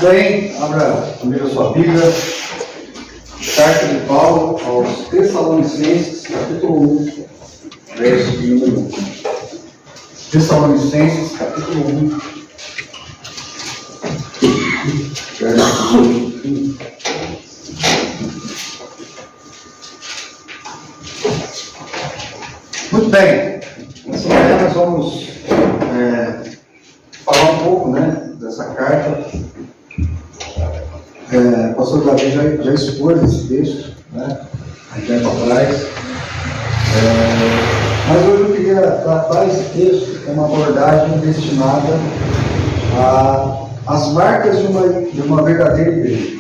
Bem, abra comigo a sua Bíblia, carta de Paulo aos Tessalonicenses, capítulo 1, verso de número 1. Tessalonicenses, capítulo 1, verso de número 1. Muito bem, nessa manhã nós vamos falar um pouco dessa carta. O pastor Davi já expôs esse texto, há um tempo atrás. Mas hoje eu queria tratar esse texto com uma abordagem destinada às marcas de uma verdadeira igreja.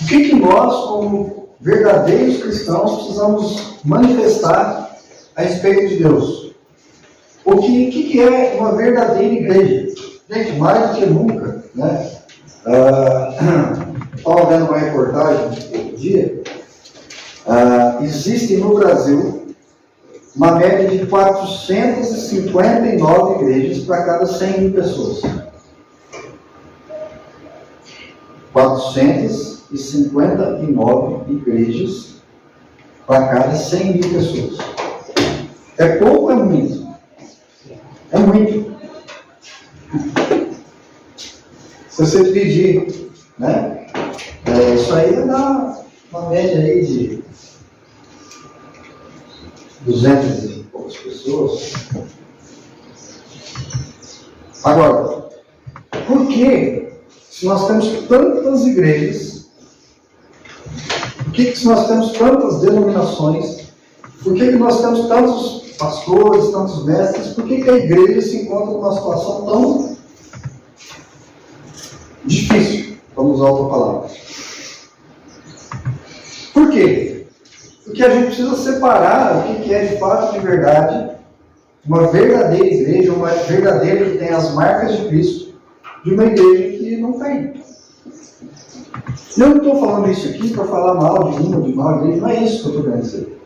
O que nós, como verdadeiros cristãos, precisamos manifestar a respeito de Deus? O que é uma verdadeira igreja? Gente, mais do que nunca, estava vendo uma reportagem outro dia. Existem no Brasil uma média de 459 igrejas para cada 100 mil pessoas. 459 igrejas para cada 100 mil pessoas. É pouco ou é muito? É muito. Se você dividir, isso aí vai dar uma média aí de 200 e poucas pessoas. Agora, por que, se nós temos tantas igrejas, por que se nós temos tantas denominações, por que nós temos tantos pastores, tantos mestres, por que a igreja se encontra numa situação tão difícil, vamos usar outra palavra? Por quê? Porque a gente precisa separar o que é de fato de verdade, uma verdadeira igreja, uma verdadeira que tem as marcas de Cristo, de uma igreja que não tem. Eu não estou falando isso aqui para falar mal de uma, de uma igreja, não é isso que eu estou querendo dizer.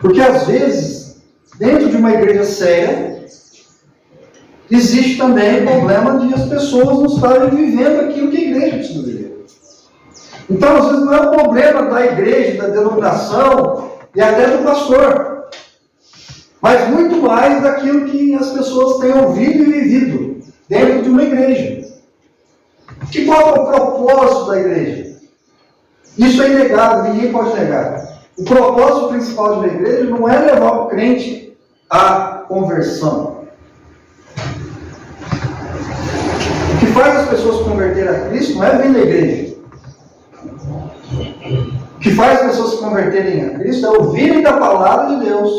Porque às vezes, dentro de uma igreja séria, existe também o problema de as pessoas não estarem vivendo aquilo que a igreja precisa viver. Então, às vezes, não é o problema da igreja, da denominação e até do pastor, mas muito mais daquilo que as pessoas têm ouvido e vivido dentro de uma igreja. Qual é o propósito da igreja? Isso é inegável, ninguém pode negar. O propósito principal de uma igreja não é levar o crente à conversão. O que faz as pessoas converter a Cristo não é vir na igreja. O que faz as pessoas se converterem a Cristo é ouvirem da palavra de Deus,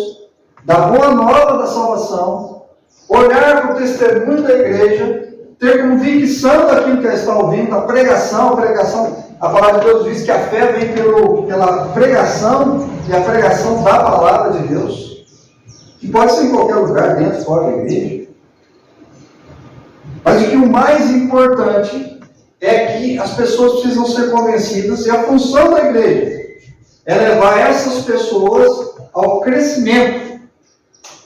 da boa nova da salvação, olhar para o testemunho da igreja, ter convicção daquilo que ela está ouvindo, da pregação. A palavra de Deus diz que a fé vem pela pregação, e a pregação da palavra de Deus, que pode ser em qualquer lugar, dentro, fora da igreja. Mas o mais importante é que as pessoas precisam ser convencidas, e a função da igreja é levar essas pessoas ao crescimento,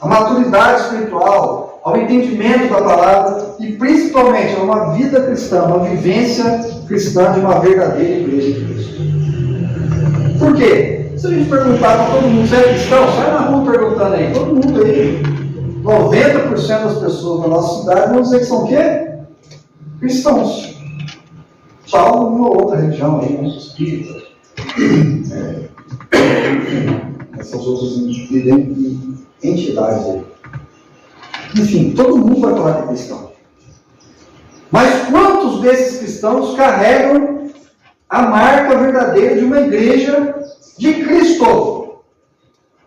à maturidade espiritual, ao entendimento da palavra e principalmente a uma vida cristã, uma vivência cristã de uma verdadeira igreja de Cristo. Por quê? Se a gente perguntar para todo mundo, você é cristão? Sai na rua perguntando aí, todo mundo aí, 90% das pessoas da nossa cidade vão dizer que são o quê? Cristãos. Só uma ou outra religião aí, espírita. Essas outras entidades aí. Enfim, todo mundo vai falar que é cristão. Mas quantos desses cristãos carregam a marca verdadeira de uma igreja de Cristo?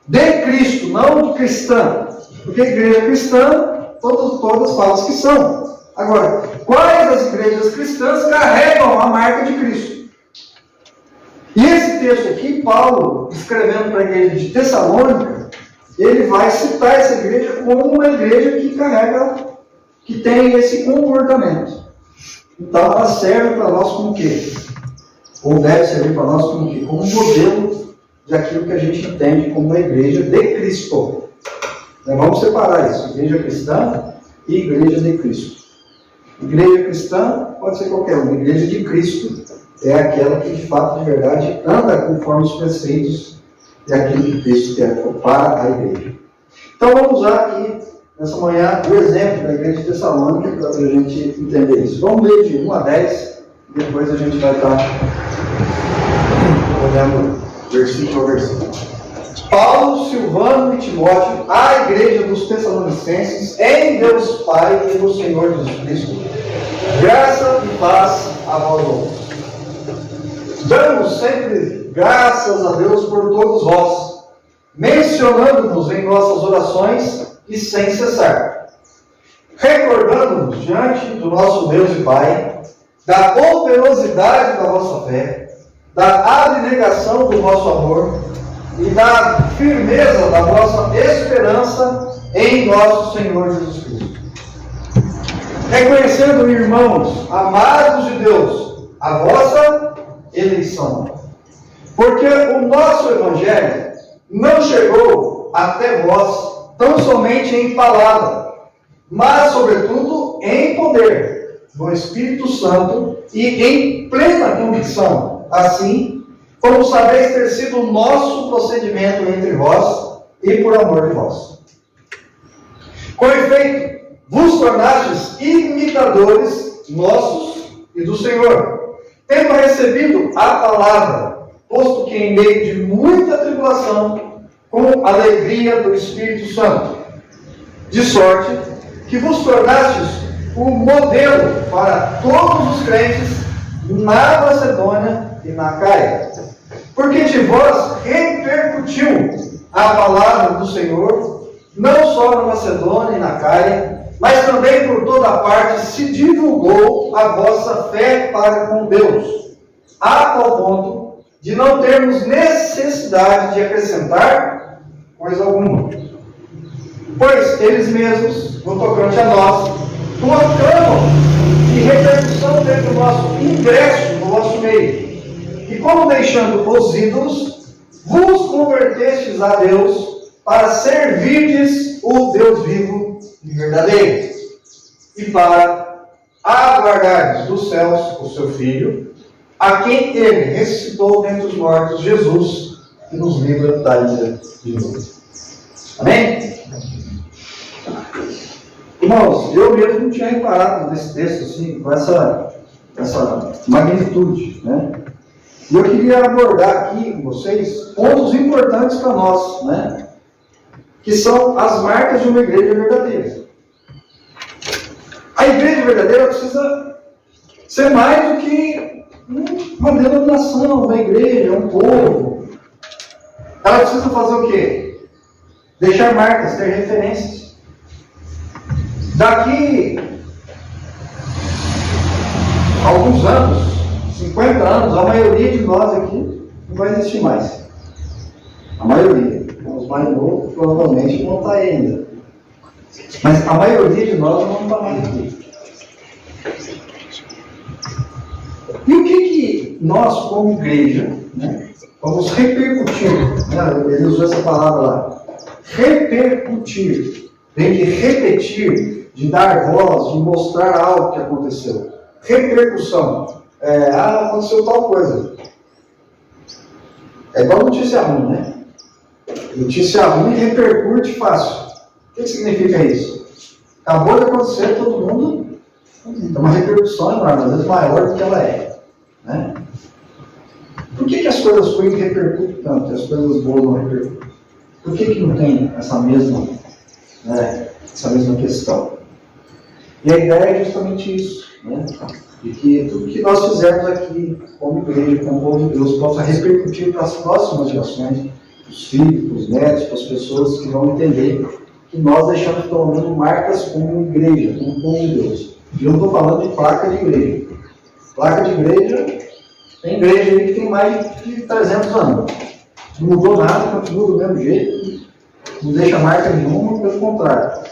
De Cristo, não de cristã. Porque igreja cristã, todas falam que são. Agora, quais as igrejas cristãs carregam a marca de Cristo? E esse texto aqui, Paulo, escrevendo para a igreja de Tessalônica, ele vai citar essa igreja como uma igreja que carrega, que tem esse comportamento. Então ela serve para nós como o quê? Ou deve servir para nós como o quê? Como um modelo daquilo que a gente entende como uma igreja de Cristo. Então, vamos separar isso, igreja cristã e igreja de Cristo. Igreja cristã pode ser qualquer uma. Igreja de Cristo é aquela que, de fato, de verdade, anda conforme os preceitos e aquilo que Cristo quer para a igreja. Então, vamos usar aqui, nessa manhã, o exemplo da igreja de Tessalônica para a gente entender isso. Vamos ler de 1 a 10, e depois a gente vai estar olhando versículo a versículo. Paulo, Silvano e Timóteo, à igreja dos Tessalonicenses, em Deus Pai e no Senhor Jesus Cristo, graça e paz a vós outros. Damos sempre graças a Deus por todos vós, mencionando-nos em nossas orações e sem cessar, recordando-nos diante do nosso Deus e Pai da operosidade da vossa fé, da abnegação do vosso amor e da firmeza da vossa esperança em nosso Senhor Jesus Cristo. Reconhecendo, irmãos, amados de Deus, a vossa eleição. Porque o nosso Evangelho não chegou até vós tão somente em palavra, mas, sobretudo, em poder do Espírito Santo e em plena convicção, assim como sabeis ter sido o nosso procedimento entre vós e por amor de vós. Com efeito, vos tornastes imitadores nossos e do Senhor, tendo recebido a palavra, posto que em meio de muita tribulação, com alegria do Espírito Santo, de sorte que vos tornastes o modelo para todos os crentes na Macedônia e na Caia. Porque de vós repercutiu a palavra do Senhor, não só na Macedônia e na Caia, mas também por toda parte se divulgou a vossa fé para com Deus, a tal ponto de não termos necessidade de acrescentar coisa alguma. Pois eles mesmos, no tocante a nós, proclamam que repercussão teve o nosso ingresso no vosso meio. E como deixando os ídolos, vos convertestes a Deus para servirdes o Deus vivo e verdadeiro, e para aguardardes dos céus o seu Filho, a quem ele ressuscitou dentre os mortos, Jesus, que nos livra da ira de Deus. Amém? Irmãos, eu mesmo não tinha reparado nesse texto assim, com essa magnitude, né? E eu queria abordar aqui com vocês pontos importantes para nós, né? Que são as marcas de uma igreja verdadeira. A igreja verdadeira precisa ser mais do que uma denominação, uma igreja, um povo. Ela precisa fazer o quê? Deixar marcas, ter referências. Daqui a alguns anos, 50 anos, a maioria de nós aqui não vai existir mais. A maioria. Os mais novos provavelmente não está aí ainda. Mas a maioria de nós não está mais aqui. E o que nós, como igreja, né, vamos repercutir? Né, ele usou essa palavra lá. Repercutir. Vem de repetir, de dar voz, de mostrar algo que aconteceu. Repercussão. Aconteceu tal coisa. É igual notícia ruim, né? Notícia ruim repercute fácil. O que significa isso? Acabou de acontecer, todo mundo tem uma repercussão enorme, às vezes maior do que ela é. Né? Por que as coisas ruins repercutem tanto e as coisas boas não repercutem? Por que não tem essa mesma questão? E a ideia é justamente isso, né? De que tudo que nós fizermos aqui, como igreja, como povo de Deus, possa repercutir para as próximas gerações, para os filhos, para os netos, para as pessoas que vão entender que nós deixamos pelo menos marcas como igreja, como povo de Deus. E eu não estou falando de placa de igreja. Placa de igreja, tem igreja aí que tem mais de 300 anos. Não mudou nada, continua do mesmo jeito, não deixa marca nenhuma, pelo contrário.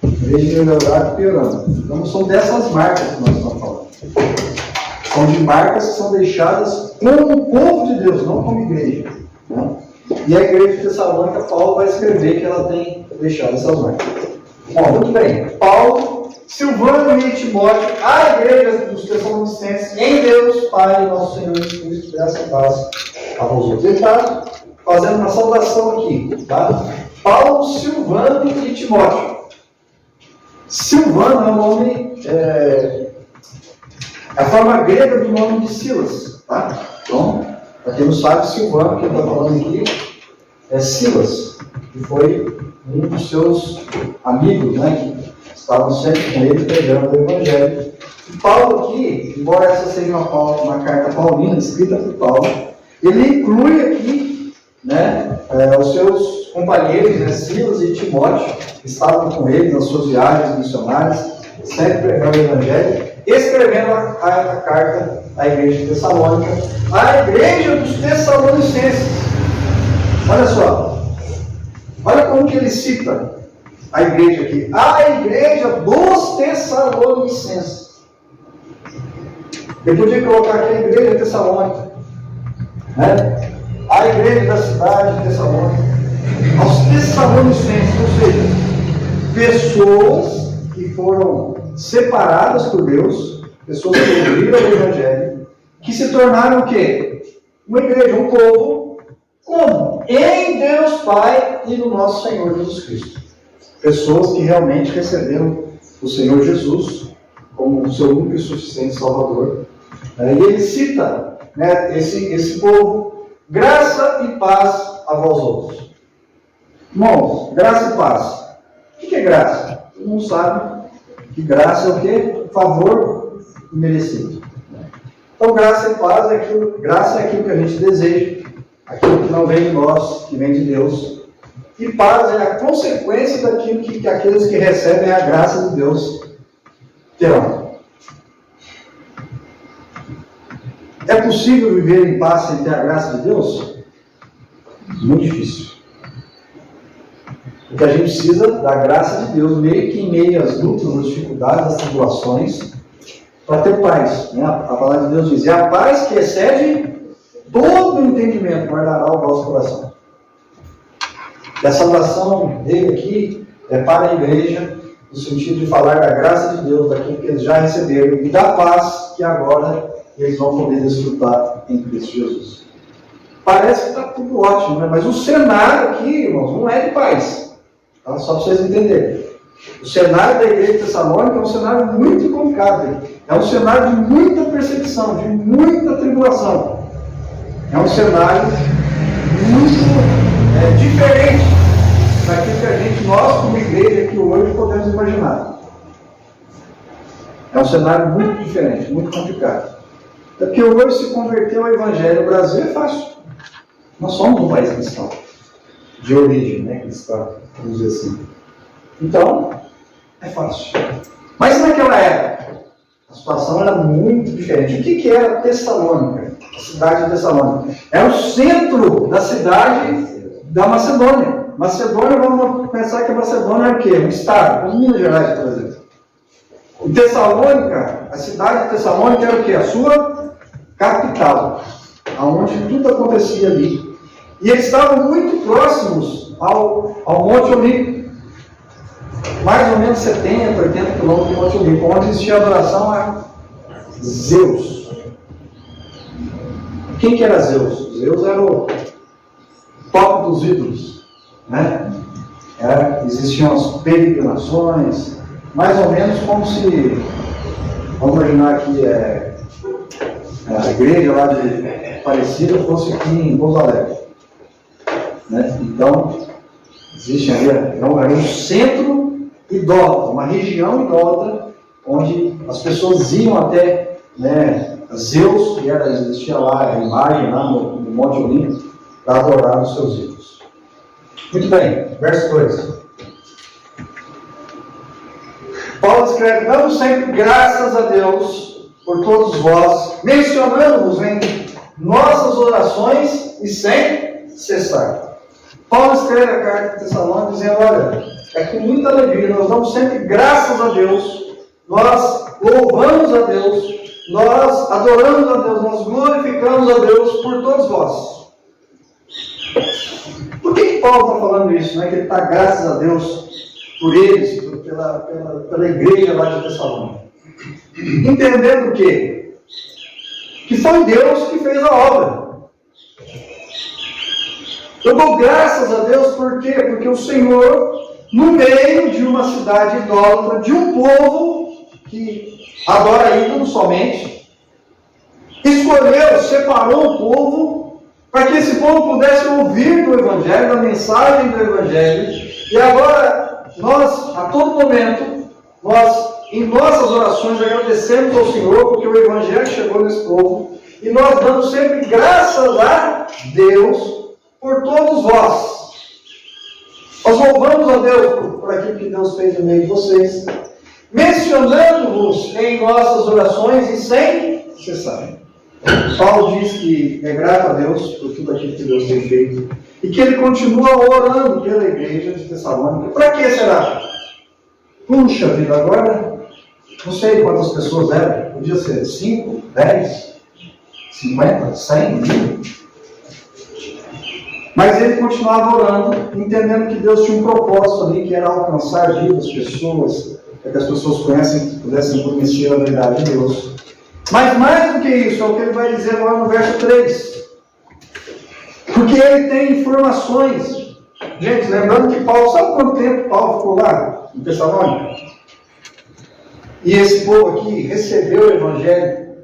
A igreja melhorar e piorando. Então não são dessas marcas que nós estamos falando. São de marcas que são deixadas como o povo de Deus, não como igreja. Né? E a igreja de Tessalônica, Paulo vai escrever que ela tem deixado essas marcas. Bom, muito bem. Paulo Silvano e Timóteo, a igreja dos Tessalonicenses, em Deus, Pai, nosso Senhor Jesus Cristo, graça e paz a vós outros. Ele está fazendo uma saudação aqui, tá? Paulo, Silvano e Timóteo. Silvano é o nome, é a forma grega do nome de Silas, tá? Então, para quem não sabe, Silvano, que ele está falando aqui, é Silas, que foi um dos seus amigos, né, que estavam sempre com ele pregando o Evangelho. E Paulo aqui, embora essa seja uma carta paulina, escrita por Paulo, ele inclui aqui, né, os seus companheiros, né, Silas e Timóteo, que estavam com ele nas suas viagens missionárias, sempre pregando o Evangelho, escrevendo a carta à igreja de Tessalônica, à igreja dos Tessalonicenses. Olha só, olha como que ele cita a igreja aqui, a igreja dos Tessalonicenses. Eu podia colocar aqui a igreja de Tessalônica, né? A igreja da cidade de Tessalônica, aos Tessalonicenses, ou seja, pessoas que foram separadas por Deus, pessoas que ouviram o Evangelho, que se tornaram o quê? Uma igreja, um povo, como? Em Deus Pai e no nosso Senhor Jesus Cristo. Pessoas que realmente receberam o Senhor Jesus como o seu único e suficiente Salvador. E ele cita, né, esse povo, graça e paz a vós outros. Irmãos, graça e paz. O que é graça? Todo mundo sabe que graça é o quê? Favor merecido. Então, graça e paz é aquilo, graça é aquilo que a gente deseja, aquilo que não vem de nós, que vem de Deus. E paz é a consequência daquilo que aqueles que recebem a graça de Deus terão. É possível viver em paz sem ter a graça de Deus? Muito difícil. Porque a gente precisa da graça de Deus, meio que em meio às lutas, às dificuldades, às tribulações, para ter paz. Né? A palavra de Deus diz: e a paz que excede todo o entendimento guardará o vosso coração. E a saudação dele aqui é para a igreja, no sentido de falar da graça de Deus, daquilo que eles já receberam, e da paz que agora eles vão poder desfrutar em Cristo Jesus. Parece que está tudo ótimo, né? Mas o cenário aqui, irmãos, não é de paz. Tá? Só para vocês entenderem. O cenário da igreja de Tessalônica é um cenário muito complicado. É um cenário de muita perseguição, de muita tribulação. É um cenário muito diferente daquilo que nós como igreja aqui hoje podemos imaginar. É um cenário muito diferente, muito complicado. É porque hoje se converter ao Evangelho no Brasil é fácil. Nós somos um país cristão, de origem, né, cristã, vamos dizer assim. Então, é fácil. Mas naquela época, a situação era muito diferente. O que era Tessalônica? A cidade de Tessalônica. Era o centro da cidade da Macedônia. Macedônia, vamos pensar que a Macedônia é o quê? Um estado, como Minas Gerais, por exemplo. Em Tessalônica, a cidade de Tessalônica era o quê? A sua capital, onde tudo acontecia ali. E eles estavam muito próximos ao Monte Olímpico. Mais ou menos 70, 80 quilômetros do Monte Olímpico, onde existia adoração a Zeus. Quem que era Zeus? Zeus era o top dos ídolos, né? Existiam as peregrinações, mais ou menos como se, vamos imaginar que a igreja lá de Aparecida fosse aqui em Pouso Alegre, né? Então, existe ali, era um centro idólatra, uma região idólatra, onde as pessoas iam até, né, Zeus, que existia lá a imagem lá no Monte Olímpico, para adorar os seus ídolos. Muito bem, verso 2. Paulo escreve: damos sempre graças a Deus por todos vós, mencionando-vos em nossas orações e sem cessar. Paulo escreve a carta de Tessalônica dizendo: olha, é com muita alegria, nós damos sempre graças a Deus, nós louvamos a Deus, nós adoramos a Deus, nós glorificamos a Deus por todos vós. Por que Paulo está falando isso? Né? Que ele está, graças a Deus, por eles, pela igreja lá de Tessalônica. Entendendo o quê? Que foi Deus que fez a obra. Eu dou graças a Deus por quê? Porque o Senhor, no meio de uma cidade idólatra, de um povo que adora ídolos somente, escolheu, separou o povo, para que esse povo pudesse ouvir do Evangelho, da mensagem do Evangelho. E agora, nós, a todo momento, em nossas orações, agradecemos ao Senhor, porque o Evangelho chegou nesse povo, e nós damos sempre graças a Deus por todos vós. Nós louvamos a Deus por aquilo que Deus fez no meio de vocês, mencionando-vos em nossas orações e sem cessar. Paulo diz que é grato a Deus por tudo aquilo que Deus tem feito e que ele continua orando pela igreja de Tessalônica. Para que será? Puxa vida, agora não sei quantas pessoas eram, podia ser 5, 10, 50, 100 mil. Mas ele continuava orando, entendendo que Deus tinha um propósito ali, que era alcançar a vida das pessoas, para que as pessoas pudessem conhecer a verdade de Deus. Mas mais do que isso, é o que ele vai dizer agora no verso 3. Porque ele tem informações. Gente, lembrando que Paulo, sabe quanto tempo Paulo ficou lá, em Tessalônica? E esse povo aqui recebeu o Evangelho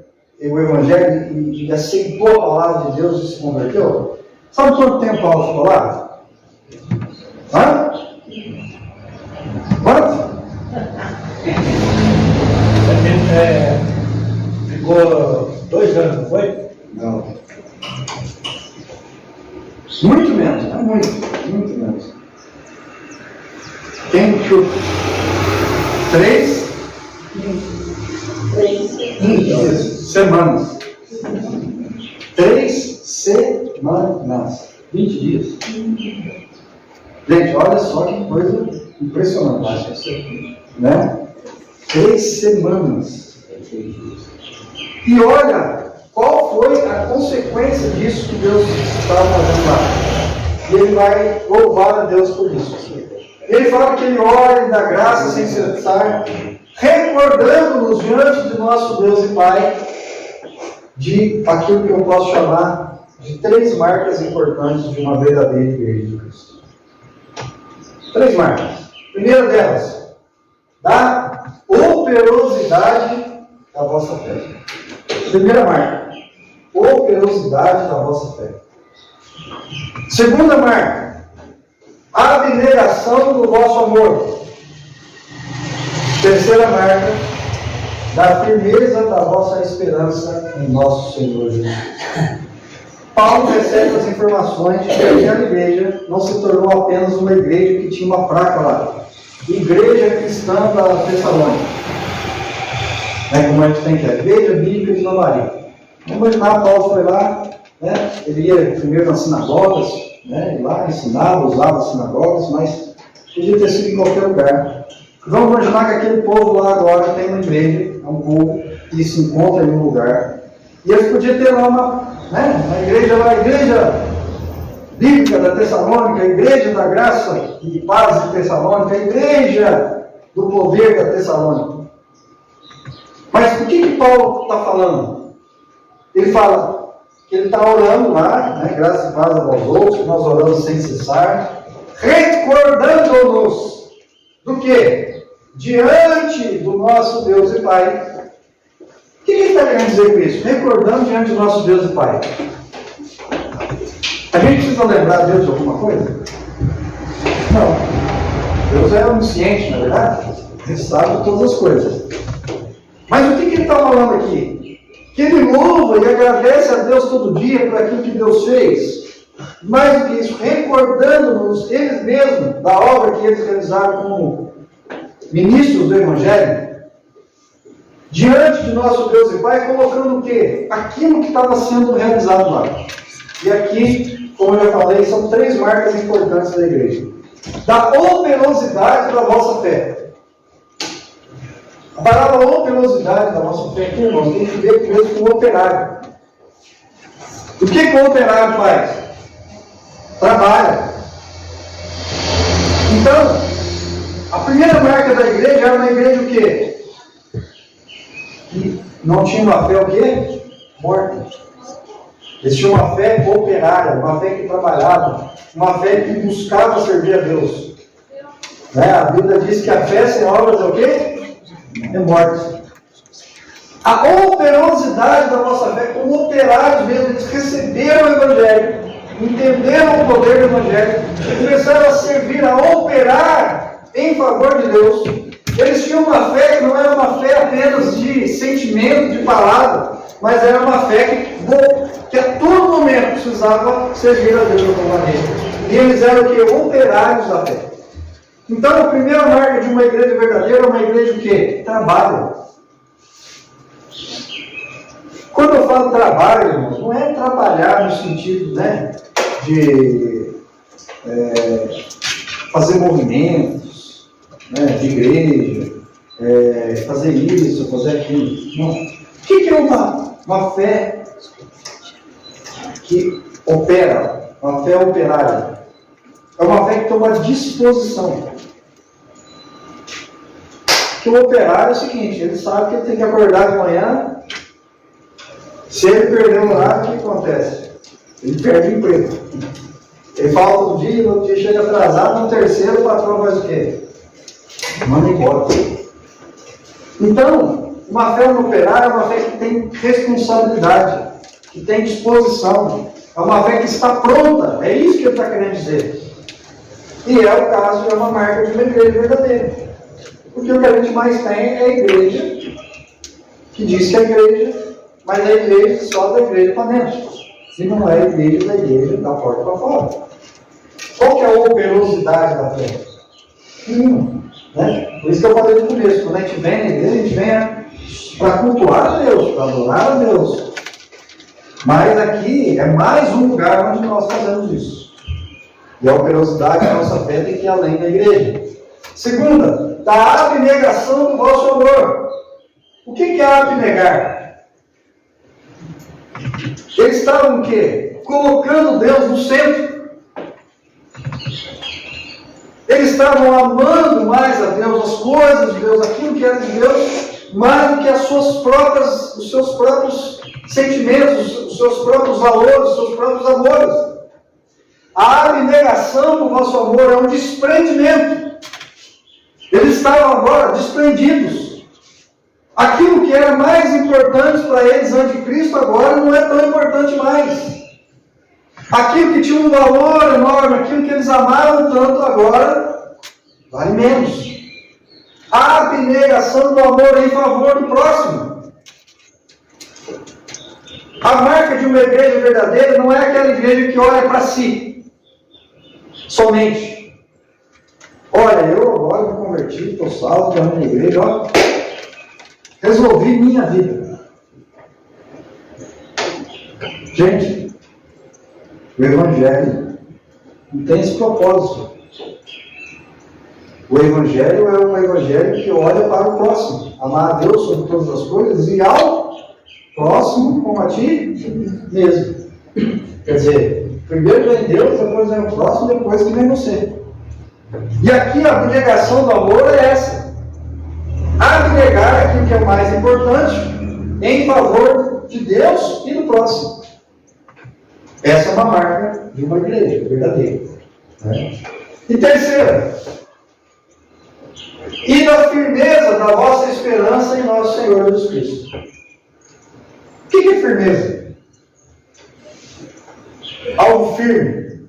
e aceitou a palavra de Deus e se converteu? Sabe quanto tempo Paulo ficou lá? Hã? Quanto? Ficou 2 anos, não foi? Não. Muito menos, não muito menos. Tem que 3 semanas. 3 semanas. 20 dias. Gente, olha só que coisa impressionante. Né? 3 semanas. E olha qual foi a consequência disso que Deus estava fazendo lá. E ele vai louvar a Deus por isso. Ele fala que ele ora e dá graça sem cessar, recordando-nos diante de nosso Deus e Pai de aquilo que eu posso chamar de 3 marcas importantes de uma verdadeira igreja de Cristo. 3 marcas. Primeira delas, da operosidade da vossa fé. Primeira marca, operosidade da vossa fé. Segunda marca, abnegação do vosso amor. Terceira marca, da firmeza da vossa esperança em nosso Senhor Jesus. Paulo recebe as informações de que aquela igreja não se tornou apenas uma igreja que tinha uma placa lá. Igreja Cristã da Tessalônica. Como a gente tem que é? Igreja Bíblica de Nova Maria. Vamos imaginar, Paulo foi lá, ele ia primeiro nas sinagogas, e lá ensinava, usava as sinagogas, mas podia ter sido em qualquer lugar. Vamos imaginar que aquele povo lá agora tem uma igreja, é um povo que se encontra em um lugar, e eles podiam ter lá uma igreja lá, Igreja Bíblica da Tessalônica, Igreja da Graça e Paz de Tessalônica, Igreja do Poder da Tessalônica. Mas o que Paulo está falando? Ele fala que ele está orando lá, graças e paz a vós outros, que nós oramos sem cessar, recordando-nos do que? Diante do nosso Deus e Pai. O que ele está querendo dizer com isso? Recordando diante do nosso Deus e Pai. A gente precisa lembrar Deus de alguma coisa? Não. Deus é onisciente, na verdade. Ele sabe todas as coisas. Mas o que ele está falando aqui? Que ele louva e agradece a Deus todo dia por aquilo que Deus fez. Mais do que isso, recordando-nos eles mesmos da obra que eles realizaram como ministros do Evangelho, diante de nosso Deus e Pai, colocando o quê? Aquilo que estava sendo realizado lá. E aqui, como eu já falei, são 3 marcas importantes da igreja. Da operosidade da vossa fé. A palavra operosidade da nossa fé aqui, irmãos, tem que ver mesmo com o operário. O que o operário faz? Trabalha. Então, A primeira marca da igreja era uma igreja o quê? Que não tinha uma fé o quê? Morta. Eles tinham uma fé operária, uma fé que trabalhava, uma fé que buscava servir a Deus. Né? A Bíblia diz que a fé sem obras é o quê? É morte. A operosidade da nossa fé, como operários mesmo, eles receberam o Evangelho, entenderam o poder do Evangelho, começaram a servir, a operar em favor de Deus. Eles tinham uma fé que não era uma fé apenas de sentimento, de palavra, mas era uma fé que a todo momento precisava servir a Deus de alguma maneira. E eles eram o quê? Operários da fé. Então, a primeira marca de uma igreja verdadeira é uma igreja o quê? Trabalha. Quando eu falo trabalho, irmãos, não é trabalhar no sentido, né, de fazer movimentos, né, de igreja, fazer isso, fazer aquilo. Não. O que é uma fé que opera, uma fé operária? É uma fé que toma disposição. Porque o operário é o seguinte, ele sabe que ele tem que acordar de manhã. Se ele perder o horário, o que acontece? Ele perde o emprego. Ele falta um dia, no outro dia chega atrasado, no terceiro o patrão faz o quê? Manda embora. Então, uma fé no operário é uma fé que tem responsabilidade, que tem disposição, é uma fé que está pronta. É isso que ele está querendo dizer. E é o caso, é uma marca de uma igreja verdadeira. Porque o que a gente mais tem é a igreja, que diz que é a igreja, mas a igreja só da igreja para dentro. E não é a igreja da porta para fora. Qual que é a operosidade da fé? Né? Por isso que eu falei no começo, quando a gente vem na igreja, a gente vem para cultuar a Deus, para adorar a Deus. Mas aqui é mais um lugar onde nós fazemos isso. E a operosidade da nossa fé tem que ir além da igreja. Segunda, da abnegação do vosso amor. O que é abnegar? Eles estavam o quê? Colocando Deus no centro. Eles estavam amando mais a Deus, as coisas de Deus, aquilo que era de Deus, mais do que os seus próprios sentimentos, os seus próprios valores, os seus próprios amores. A abnegação do vosso amor é um desprendimento. Eles estavam agora desprendidos. Aquilo que era mais importante para eles antes de Cristo, agora não é tão importante mais. Aquilo que tinha um valor enorme, aquilo que eles amavam tanto, agora vale menos. A abnegação do amor em favor do próximo. A marca de uma igreja verdadeira não é aquela igreja que olha para si, somente. Olha, eu agora me converti, estou salvo, estou na igreja, ó. Resolvi minha vida. Gente, o Evangelho não tem esse propósito. O Evangelho é um Evangelho que olha para o próximo. Amar a Deus sobre todas as coisas e ao próximo como a ti mesmo. Quer dizer, primeiro vem Deus, depois vem o próximo, depois que vem você. E aqui a abnegação do amor é essa. Abnegar aquilo que é mais importante em favor de Deus e do próximo. Essa é uma marca de uma igreja verdadeira. Né? E terceira, e da firmeza da vossa esperança em nosso Senhor Jesus Cristo. O que é firmeza? Algo firme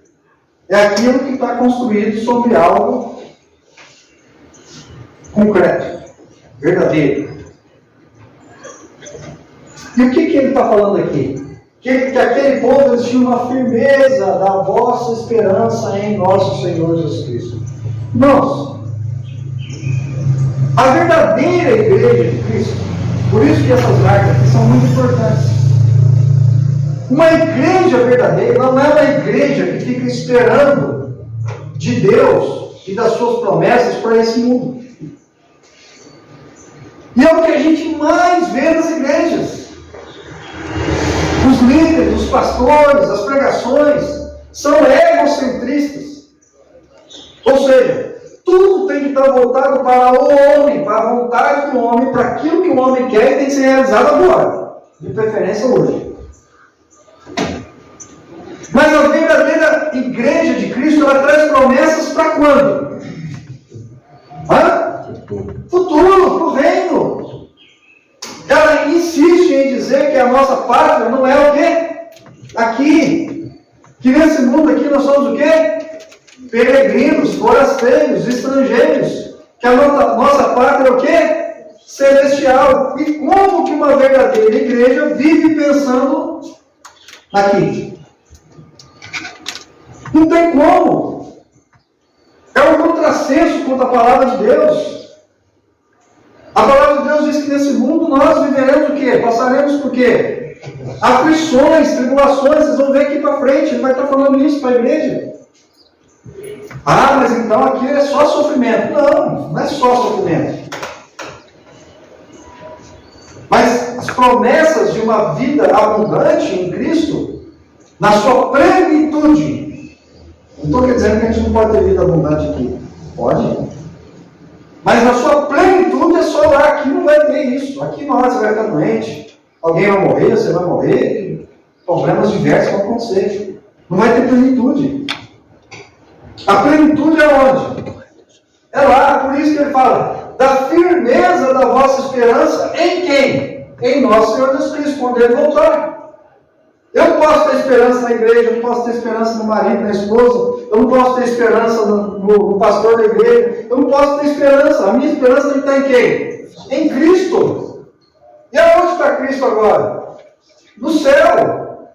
é aquilo que está construído sobre algo concreto, verdadeiro. E o que ele está falando aqui? Que aquele povo eles tinham uma firmeza da vossa esperança em nosso Senhor Jesus Cristo. Irmãos, a verdadeira igreja de Cristo, por isso que essas marcas aqui são muito importantes. Uma igreja verdadeira não é uma igreja que fica esperando de Deus e das suas promessas para esse mundo. E é o que a gente mais vê nas igrejas. Os líderes, os pastores, as pregações são egocentristas. Ou seja, tudo tem que que está voltado para o homem, para a vontade do homem, para aquilo que o homem quer e tem que ser realizado agora, de preferência hoje. Mas a verdadeira igreja de Cristo, ela traz promessas para quando? Futuro, para o reino. Ela insiste em dizer que a nossa pátria não é o quê? Aqui. Que nesse mundo aqui nós somos o quê? Peregrinos, forasteiros, estrangeiros. Que a nossa pátria é o quê? Celestial. E como que uma verdadeira igreja vive pensando aqui? Não tem como. É um contrassenso contra a palavra de Deus. A palavra de Deus diz que nesse mundo nós viveremos o quê? Passaremos por quê? Aflições, tribulações. Vocês vão ver aqui para frente. Ele vai estar falando isso para a igreja. Ah, mas então aqui é só sofrimento. Não, não é só sofrimento. Mas as promessas de uma vida abundante em Cristo, na sua plenitude. Não estou dizendo que a gente não pode ter vida abundante aqui. Pode. Mas na sua plenitude é só lá. Aqui não vai ter isso. Aqui uma hora você vai ficar doente. Alguém vai morrer, você vai morrer. Problemas diversos vão acontecer. Não vai ter plenitude. A plenitude é onde? É lá. Por isso que ele fala da firmeza da vossa esperança em quem? Em nosso Senhor Jesus Cristo, quando Ele voltar. Eu não posso ter esperança na igreja, eu não posso ter esperança no marido, na esposa, eu não posso ter esperança no pastor da igreja, eu não posso ter esperança. A minha esperança tem que estar em quem? Em Cristo. E aonde está Cristo agora? No céu.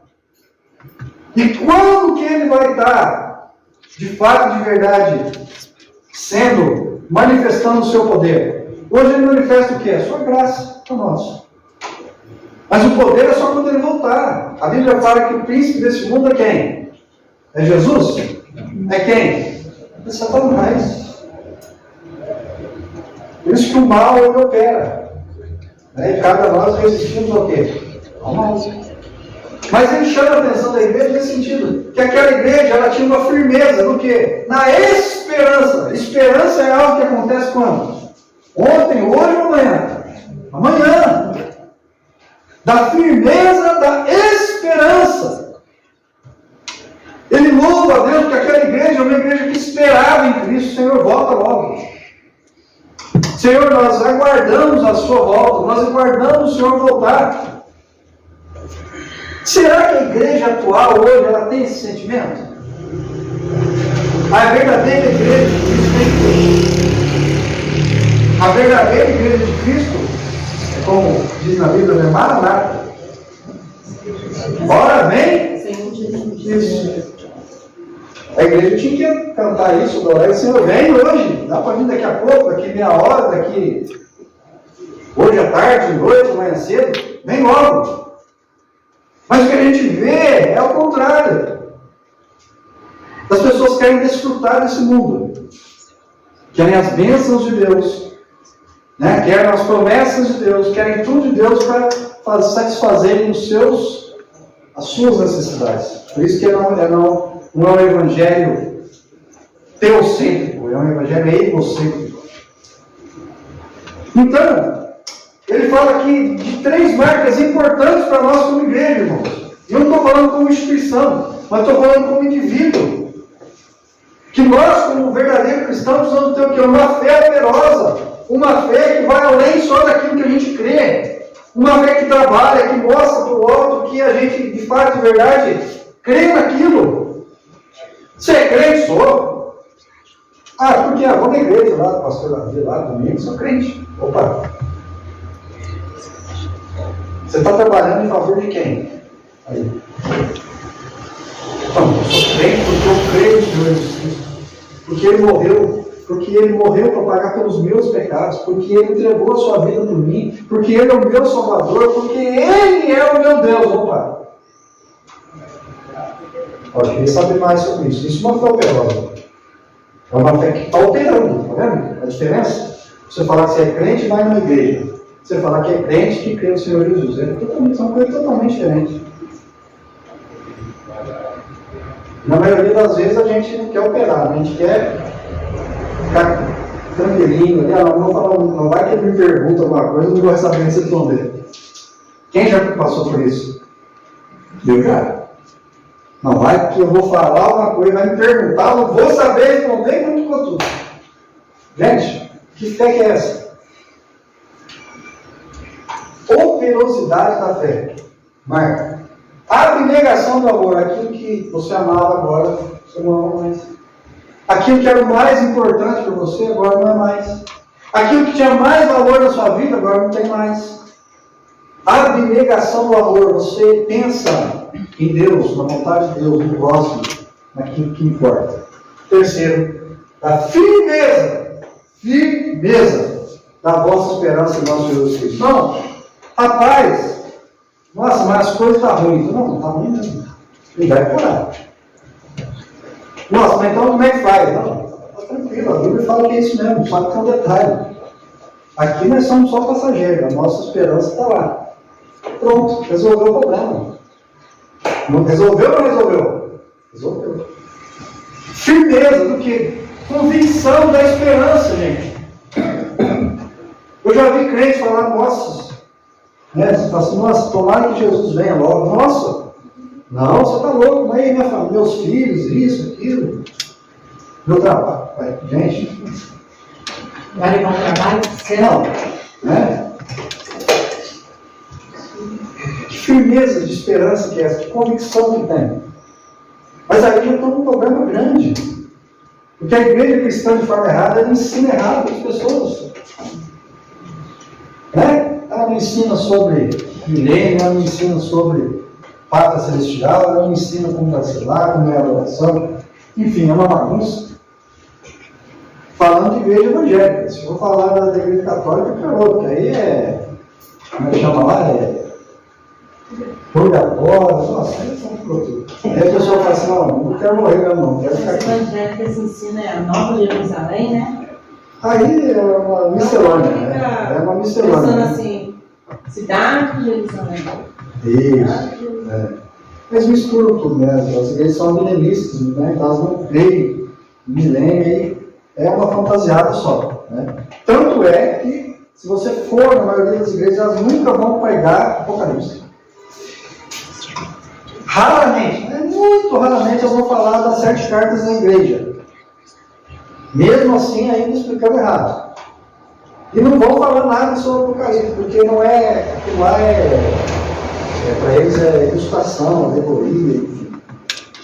E quando que Ele vai estar, de fato, de verdade, manifestando o seu poder? Hoje Ele manifesta o quê? A sua graça para nós. Mas o poder é só quando Ele voltar. A Bíblia fala que o príncipe desse mundo é quem? É Jesus? É quem? É Satanás. Por isso que o mal ele opera. E cada nós resistimos ao quê? Ao mal. Mas Ele chama a atenção da igreja nesse sentido. Que aquela igreja ela tinha uma firmeza no quê? Na esperança. Esperança é algo que acontece quando? Ontem, hoje ou amanhã? Amanhã. Da firmeza da esperança. Ele louva a Deus porque aquela igreja é uma igreja que esperava em Cristo. Senhor, volta logo. Senhor, nós aguardamos a sua volta, nós aguardamos o Senhor voltar. Será que a igreja atual hoje ela tem esse sentimento? A verdadeira igreja de Cristo tem. A verdadeira igreja de Cristo, como diz na Bíblia, não é Maranata. Ora vem. Isso. A igreja tinha que cantar isso, adorar o Senhor. Vem hoje, dá para vir daqui a pouco, daqui meia hora, daqui hoje à tarde, noite, amanhã cedo. Vem logo. Mas o que a gente vê é o contrário. As pessoas querem desfrutar desse mundo. Querem as bênçãos de Deus. Querem as promessas de Deus, querem tudo de Deus para satisfazerem as suas necessidades. Por isso que não é um evangelho teocêntrico, é um evangelho egocêntrico. Então, ele fala aqui de 3 marcas importantes para nós como igreja, irmãos. E eu não estou falando como instituição, mas estou falando como indivíduo. Que nós, como verdadeiros cristãos, precisamos ter o quê? Uma fé operosa. Uma fé que vai além só daquilo que a gente crê. Uma fé que trabalha, que mostra para o outro que a gente, de fato, de verdade, crê naquilo. Você é crente? Sou. Porque vou na igreja lá, pastor Davi, lá domingo, sou crente. Opa! Você está trabalhando em favor de quem? Aí. Então, eu sou crente porque eu creio no Senhor Jesus Cristo. Porque Ele morreu para pagar pelos meus pecados, porque Ele entregou a sua vida por mim, porque Ele é o meu Salvador, porque Ele é o meu Deus. Opa! Eu queria saber mais sobre isso. Isso não é uma fé operosa. É uma fé que está operando, está vendo a diferença? Você falar que você é crente e vai na igreja. Você falar que é crente que crê no Senhor Jesus. São coisas totalmente diferentes. Na maioria das vezes a gente não quer operar, a gente quer ficar tranquilinho, ali, não vai que ele me pergunta alguma coisa, eu não vou saber responder. Quem já passou por isso? Eu já. Não vai que eu vou falar alguma coisa, vai me perguntar, eu não vou saber responder muito com tudo. Gente, que fé que é essa? Operosidade da fé. Marca. Abnegação do amor. Aquilo que você amava agora, você não ama mais. Aquilo que era o mais importante para você, agora não é mais. Aquilo que tinha mais valor na sua vida, agora não tem mais. Abnegação do amor. Você pensa em Deus, na vontade de Deus, no próximo, naquilo que importa. Terceiro, da firmeza da vossa esperança em nosso Jesus Cristo. Não, rapaz, nossa, mas as coisas estão ruins. Não está ruim mesmo. Ele vai parar. Nossa, mas então como é que faz? Não, está tranquilo, a Bíblia fala que é isso mesmo, só que é um detalhe. Aqui nós somos só passageiros, a nossa esperança está lá. Pronto, resolveu o problema. Não resolveu ou não resolveu? Resolveu. Firmeza do que? Convicção da esperança, gente. Eu já vi crentes falar, nossa, né? Você fala assim, nossa, tomara que Jesus venha logo. Nossa, não, você está louco, mas aí, minha família, meus filhos, isso, aquilo. Meu trabalho. Gente. Vai levar um trabalho? Não, né? Que firmeza de esperança que é essa, que convicção que tem. Mas aí eu estou com um problema grande. Porque a igreja cristã de forma errada, ela ensina errado as pessoas. Né? Ela não ensina sobre milênio, ela não ensina sobre pátria celestial, ela não ensina como vacilar, como é a adoração. Enfim, é uma bagunça. Falando de igreja evangélica. Se eu vou falar da igreja católica, é outra. Aí é. Como é que chama lá? Purgatório, nossa, aí são tudo. Aí a pessoa fala assim, não quero morrer mesmo, não, quero ficar aqui. Essa evangélica se ensina é a Nova Jerusalém, né? Aí é uma miscelânea, né? É uma miscelânea. Pensando assim, cidade de Jerusalém. Isso. É. Eles misturam tudo, né? As igrejas são milenistas, né? Então elas não creem em milênio, aí é uma fantasiada só. Né? Tanto é que, se você for na maioria das igrejas, elas nunca vão pregar Apocalipse. Raramente, muito raramente, elas vão falar das 7 cartas da igreja. Mesmo assim, ainda explicando errado. E não vão falar nada sobre o Apocalipse, porque não é, para eles é ilustração, alegoria, enfim.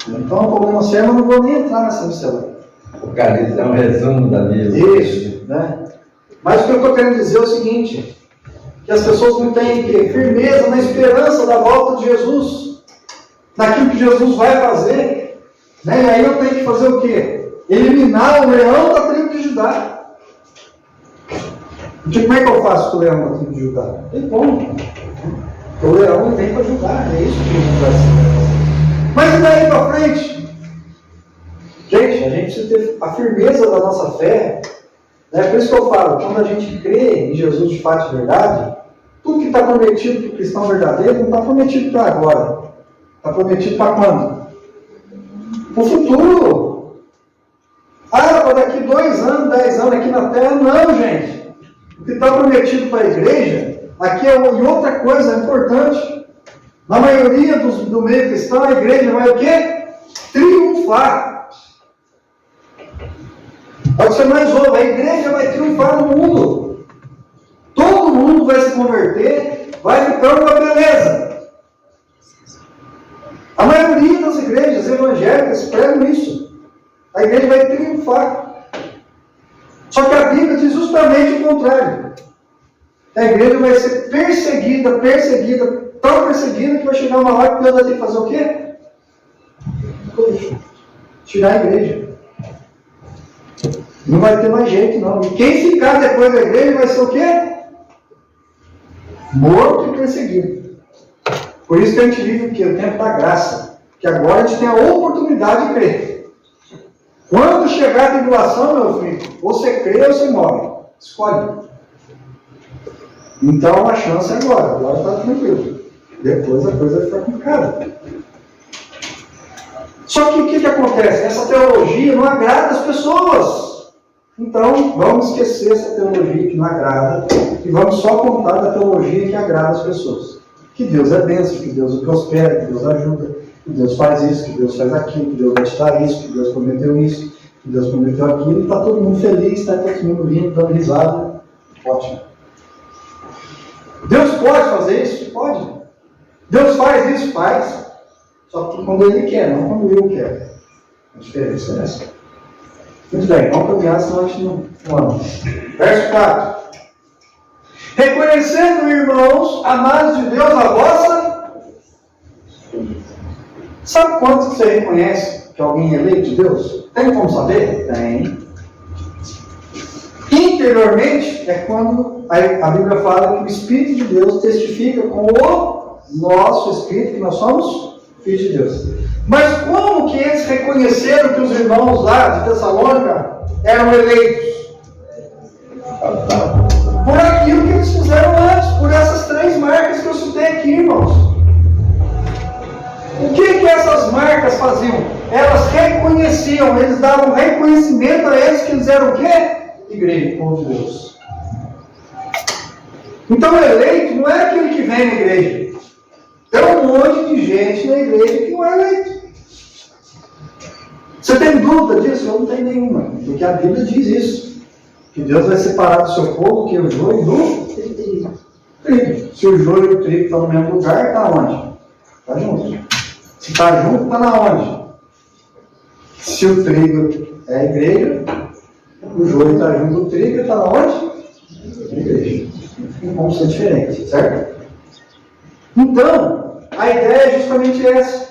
Então, o problema sério, eu não vou nem entrar nessa miscelânea. O Apocalipse é um resumo da Bíblia. Isso, né? Mas o que eu estou querendo dizer é o seguinte, que as pessoas não têm firmeza na esperança da volta de Jesus, naquilo que Jesus vai fazer, né? E aí eu tenho que fazer o quê? Eliminar o leão da tribo de Judá. Porque como é que eu faço com o leão da tribo de Judá? Tem como. O leão vem para ajudar, é isso que Jesus vai fazer. Mas e daí para frente? Gente, a gente precisa ter a firmeza da nossa fé. Né? Por isso que eu falo, quando a gente crê em Jesus de fato e de verdade, tudo que está prometido para o cristão verdadeiro não está prometido para agora. Está prometido para quando? Para o futuro. Ah, para daqui 2 anos, 10 anos aqui na Terra? Não, gente. O que está prometido para a igreja, aqui é outra coisa importante. Na maioria do meio cristão, a igreja vai o quê? Triunfar. É o que você mais ouve, a igreja vai triunfar no mundo. Todo mundo vai se converter, vai ficando uma beleza. A maioria das igrejas evangélicas pregam isso. A igreja vai triunfar. Só que a Bíblia diz justamente o contrário. A igreja vai ser perseguida, tão perseguida que vai chegar uma hora que Deus vai ter que fazer o quê? Tirar a igreja. Não vai ter mais jeito, não. E quem ficar depois da igreja vai ser o quê? Morto e perseguido. Por isso que a gente vive o quê? O tempo da graça. Que agora a gente tem a oportunidade de crer. Quando chegar a tribulação, meu filho, você crê ou você morre. Escolhe. Então a chance é agora. Agora está tranquilo. Depois a coisa vai ficar complicada. Só que o que acontece? Essa teologia não agrada as pessoas. Então, vamos esquecer essa teologia que não agrada e vamos só contar da teologia que agrada as pessoas. Que Deus é bênção, que Deus o prospera, que Deus ajuda, que Deus faz isso, que Deus faz aquilo, que Deus vai te dar isso, que Deus prometeu isso, que Deus prometeu aquilo, e está todo mundo feliz, está todo mundo rindo, dando risada. Ótimo. Deus pode fazer isso? Pode. Deus faz isso? Faz. Só que quando Ele quer, não quando eu quero. A diferença é essa. Muito bem, vamos caminhar, senão a gente não anda. Verso 4. Reconhecendo, irmãos, amados de Deus, a vossa... Sabe quanto você reconhece que alguém é eleito de Deus? Tem como saber? Tem. Interiormente, é quando a Bíblia fala que o Espírito de Deus testifica com o nosso Espírito que nós somos filhos de Deus. Mas como que eles reconheceram que os irmãos lá de Tessalônica eram eleitos? Por aquilo que eles fizeram antes, por essas 3 marcas que eu citei aqui, irmãos. O que essas marcas faziam? Elas reconheciam, eles davam reconhecimento a eles que eles eram o quê? Igreja, povo de Deus. Então, o eleito não é aquele que vem na igreja. Tem um monte de gente na igreja que não é eleito. Você tem dúvida disso? Eu não tenho nenhuma. Porque a Bíblia diz isso. Que Deus vai separar do seu povo que é o joio do trigo. Se o joio e o trigo estão no mesmo lugar, está onde? Está junto. Se está junto, está na onde? Se o trigo é a igreja, o joio está junto do trigo, está na onde? Na igreja. Não vão ser diferentes, certo? Então, a ideia é justamente essa.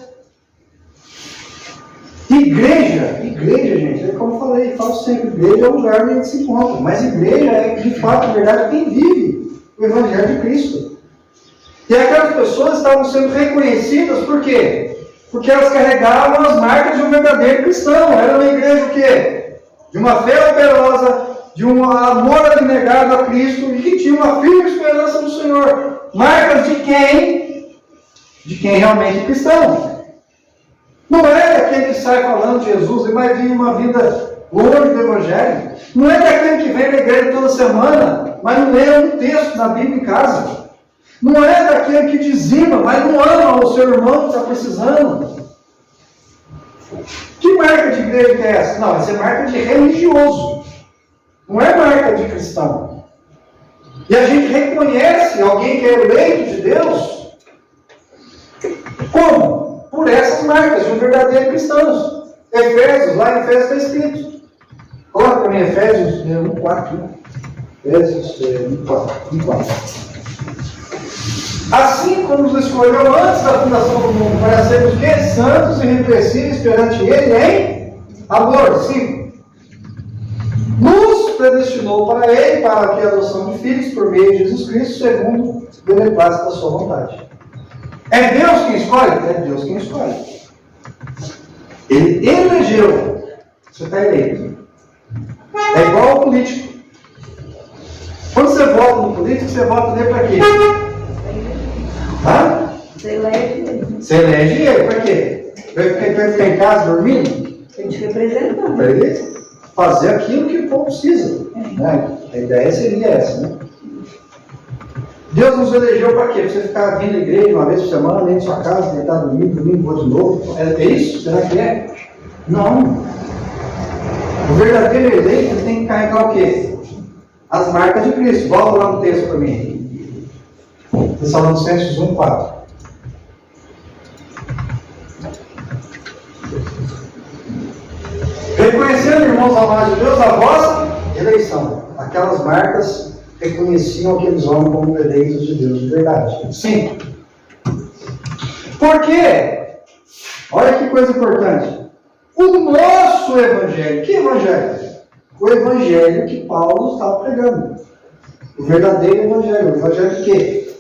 Igreja, gente, é como eu falei, falo sempre, igreja é o lugar onde a gente se encontra, mas igreja é, de fato, na verdade, quem vive o Evangelho de Cristo. E aquelas pessoas estavam sendo reconhecidas por quê? Porque elas carregavam as marcas de um verdadeiro cristão. Era uma igreja o quê? De uma fé operosa, de um amor abnegado a Cristo e que tinha uma firme esperança no Senhor. Marcas de quem? De quem realmente é cristão. Não é daquele que sai falando de Jesus e vai vir uma vida longe do Evangelho. Não é daquele que vem na igreja toda semana, mas não lê um texto na Bíblia em casa. Não é daquele que dizima, mas não ama o seu irmão que está precisando. Que marca de igreja que é essa? Não, essa é marca de religioso. Não é marca de cristão. E a gente reconhece alguém que é eleito de Deus. Como? Por essas marcas de um verdadeiro cristão. Efésios, lá em Efésios está escrito. Coloca para mim Efésios 1:4. Efésios 1:4. Assim como nos escolheu antes da fundação do mundo, para sermos santos e irrepreensíveis perante Ele em amor. 5. Nos predestinou para Ele, para que a adoção de filhos por meio de Jesus Cristo, segundo o beneplácito da sua vontade. É Deus quem escolhe? É Deus quem escolhe. Ele elegeu. Você está eleito. É igual ao político. Quando você vota no político, você vota nele para quê? Hã? Você elege ele. Você elege ele para quê? Para ficar em casa dormindo? Tem que representar. Para ele fazer aquilo que o povo precisa. Né? A ideia seria essa, né? Deus nos elegeu para quê? Para você ficar vindo à igreja uma vez por semana, dentro da sua casa, deitar dormindo, domingo de novo. É isso? Será que é? Não. O verdadeiro eleito tem que carregar o quê? As marcas de Cristo. Volta lá no texto para mim. Tessalonicenses 1:4. Reconhecendo, irmãos amados de Deus, a vossa eleição. Aquelas marcas reconheciam aqueles homens como eleitos de Deus de verdade. 5. Por quê? Olha que coisa importante. O nosso evangelho. Que evangelho? O evangelho que Paulo estava pregando. O verdadeiro evangelho. O evangelho de quê?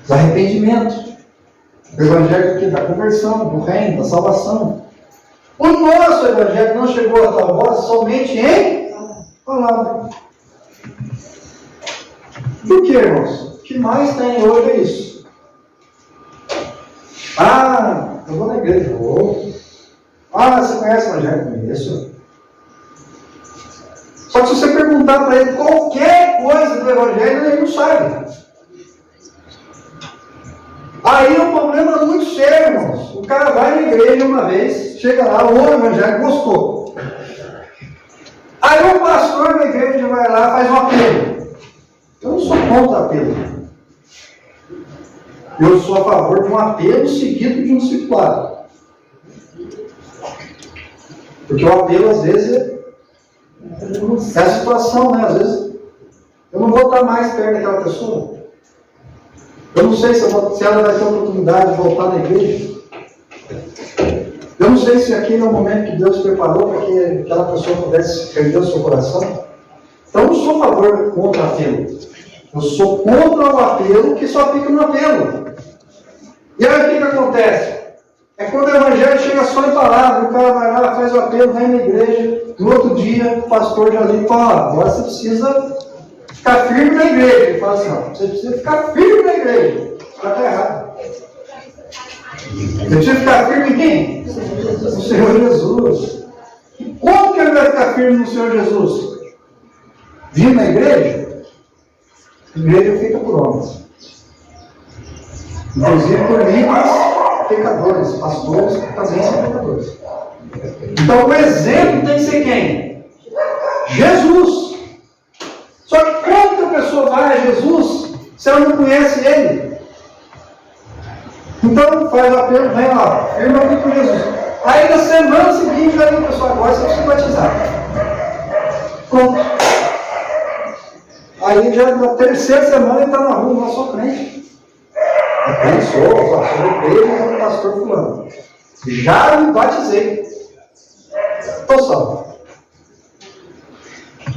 Do arrependimento. O evangelho que da conversão, do reino, da salvação. O nosso evangelho não chegou a tal voz somente em palavra. Por que, irmãos? O que mais tem hoje é isso. Ah, eu vou na igreja. Vou. Ah, você conhece o evangelho? Conheço. Só que se você perguntar para ele qualquer coisa do Evangelho, ele não sabe. Aí é um problema muito sério, irmãos. O cara vai na igreja uma vez, chega lá, ouve o Evangelho, gostou. Aí o pastor da igreja vai lá, faz um apelo. Eu não sou contra apelo. Eu sou a favor de um apelo seguido de um discipulado. Porque o apelo, às vezes, é a situação, né? Às vezes, eu não vou estar mais perto daquela pessoa. Eu não sei se ela vai ter a oportunidade de voltar na igreja. Eu não sei se aquele é o momento que Deus preparou para que aquela pessoa pudesse perder o seu coração. Então, eu não sou a favor contra apelo. Eu sou contra o apelo que só fica no apelo. E aí o que acontece? É quando o Evangelho chega só em palavra, o cara vai lá, faz o apelo, vem na igreja, no outro dia o pastor já liga e fala, agora você precisa ficar firme na igreja. Ele fala assim, ó, você precisa ficar firme na igreja. Está errado. Você precisa ficar firme em quem? No Senhor Jesus. E como que ele vai ficar firme no Senhor Jesus? Vindo na igreja? A igreja fica por homens. Inclusive por líderes pecadores, pastores que também são pecadores. Então o exemplo tem que ser quem? Jesus. Só que como que a pessoa vai a Jesus se ela não conhece Ele? Então faz o apelo, vem lá, firma aqui com Jesus. Aí na semana seguinte vai vir a pessoa, agora você precisa batizar. Pronto. Aí já na terceira semana ele está na rua, não sou crente. Eu sou igreja, pastor fulano. Já me batizei. Estou salvo.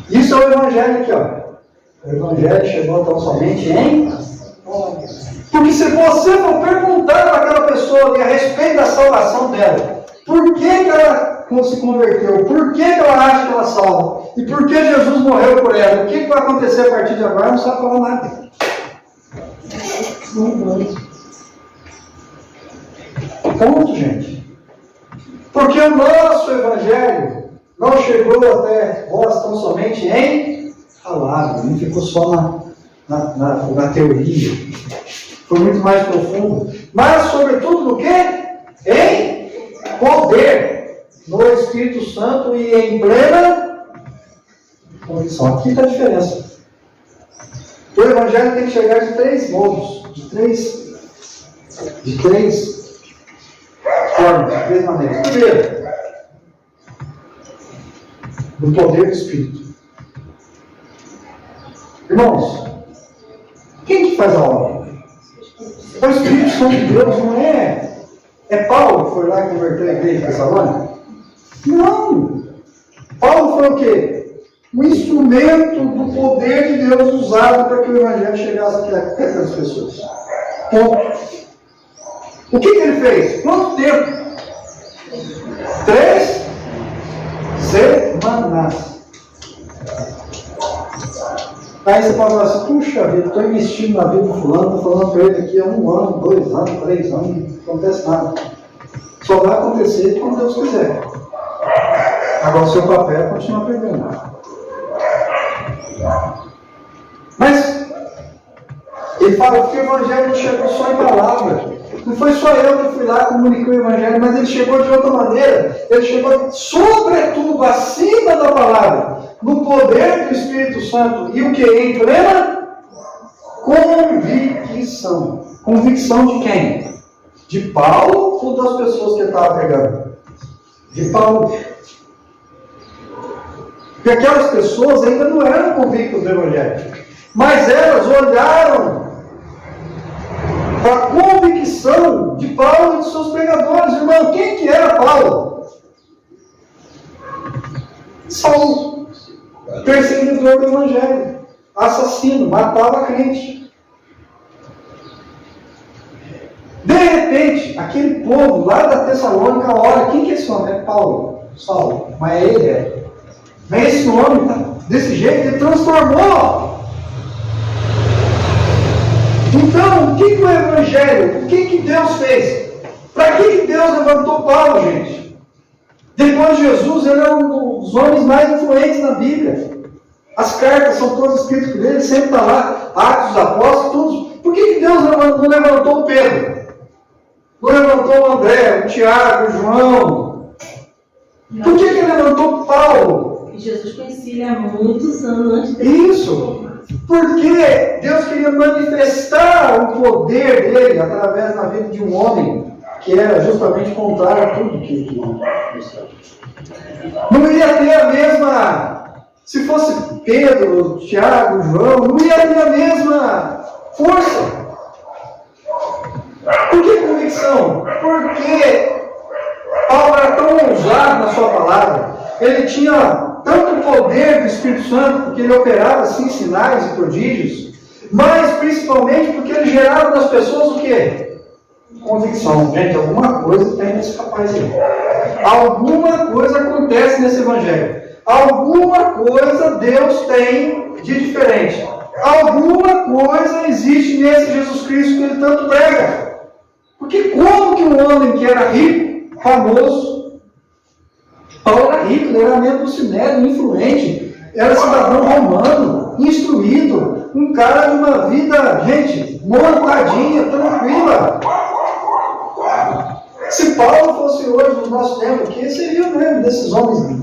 Isso é o Evangelho aqui, ó. O Evangelho chegou tão somente em... Porque se você for perguntar para aquela pessoa ali a respeito da salvação dela, por que ela se converteu? Por que ela acha que ela salva? E por que Jesus morreu por ela? O que vai acontecer a partir de agora? Não sabe falar nada. Ponto, gente. Porque o nosso Evangelho não chegou até vós tão somente em palavra, não ficou só na teoria. Foi muito mais profundo. Mas, sobretudo, no quê? Em poder, no Espírito Santo e em plena convicção. Aqui está a diferença. O Evangelho tem que chegar de três modos, de três formas, de três maneiras. Primeiro, do poder do Espírito. Irmãos, quem que faz a obra? É o Espírito Santo de Deus, não é? É Paulo que foi lá e converteu a igreja de Tessalônica? Não! Paulo foi o quê? Um instrumento do poder de Deus usado para que o Evangelho chegasse até aquelas pessoas. Ponto. O que ele fez? Quanto tempo? 3 semanas. Aí você fala assim, puxa vida, estou investindo na vida do fulano, estou falando para ele aqui há 1 ano, 2 anos, 3 anos, não acontece nada. Só vai acontecer quando Deus quiser. Agora o seu papel é continuar aprendendo. Mas ele fala que o Evangelho não chegou só em palavra. Não foi só eu que fui lá comunicar o Evangelho, mas ele chegou de outra maneira. Ele chegou, sobretudo, acima da palavra, no poder do Espírito Santo. E o que? Em plena convicção. Convicção de quem? De Paulo ou das pessoas que ele estava pregando? De Paulo. Porque aquelas pessoas ainda não eram convictas do Evangelho. Mas elas olharam para a convicção de Paulo e de seus pregadores. Irmão, quem que era Paulo? Saulo, perseguidor do Evangelho, assassino, matava crente. De repente, aquele povo lá da Tessalônica olha, quem que é esse homem? É Paulo, Saulo, mas é ele. Mas esse homem tá desse jeito, ele transformou. Então, o que o Evangelho, o que Deus fez? Para que Deus levantou Paulo, gente? Depois de Jesus, ele é um dos homens mais influentes na Bíblia. As cartas são todas escritas por ele, sempre está lá, Atos dos Apóstolos, todos. Por que Deus não levantou o Pedro? Não levantou o André, o Tiago, o João? Por que ele levantou Paulo? Jesus conhecia ele há muitos anos antes dele. Isso, porque Deus queria manifestar o poder dele através da vida de um homem que era justamente contrário a tudo que não ia ter a mesma, se fosse Pedro, Tiago, João, não ia ter a mesma força. Por que convicção? Porque Paulo era tão ousado na sua palavra, ele tinha tanto poder do Espírito Santo, porque ele operava assim sinais e prodígios, mas principalmente porque ele gerava nas pessoas o quê? Convicção. Gente, alguma coisa tem nesse rapaz aí. Alguma coisa acontece nesse evangelho. Alguma coisa Deus tem de diferente. Alguma coisa existe nesse Jesus Cristo que ele tanto prega. Porque como que um homem que era rico, famoso, Paulo era rico, ele era membro do Sinédrio, influente, era cidadão romano, instruído, um cara de uma vida, gente, montadinha, tranquila. Se Paulo fosse hoje, no nosso tempo aqui, seria mesmo desses homens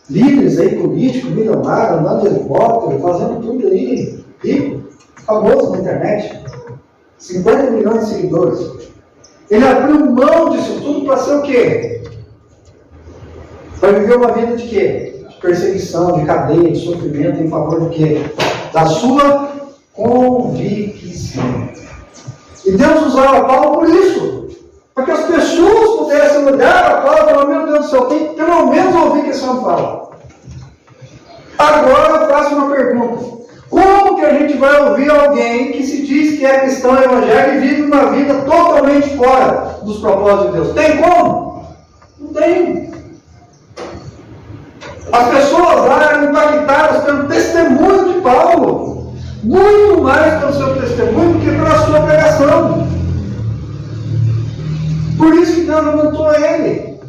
livres aí, políticos, milionários, andando de helicóptero, fazendo tudo aí, rico, famoso na internet, 50 milhões de seguidores. Ele abriu mão disso tudo para ser o quê? Para viver uma vida de quê? De perseguição, de cadeia, de sofrimento, em favor de quê? Da sua convicção. E Deus usava Paulo por isso. Para que as pessoas pudessem olhar a Paulo e falar, meu Deus do céu, tem que pelo menos ouvir o que esse homem fala. Agora eu faço uma pergunta. Como que a gente vai ouvir alguém que se diz que é cristão evangélico e vive uma vida totalmente fora dos propósitos de Deus? Tem como? Não tem. As pessoas lá eram impactadas pelo testemunho de Paulo, muito mais pelo seu testemunho do que pela sua pregação. Por isso que Deus levantou ele.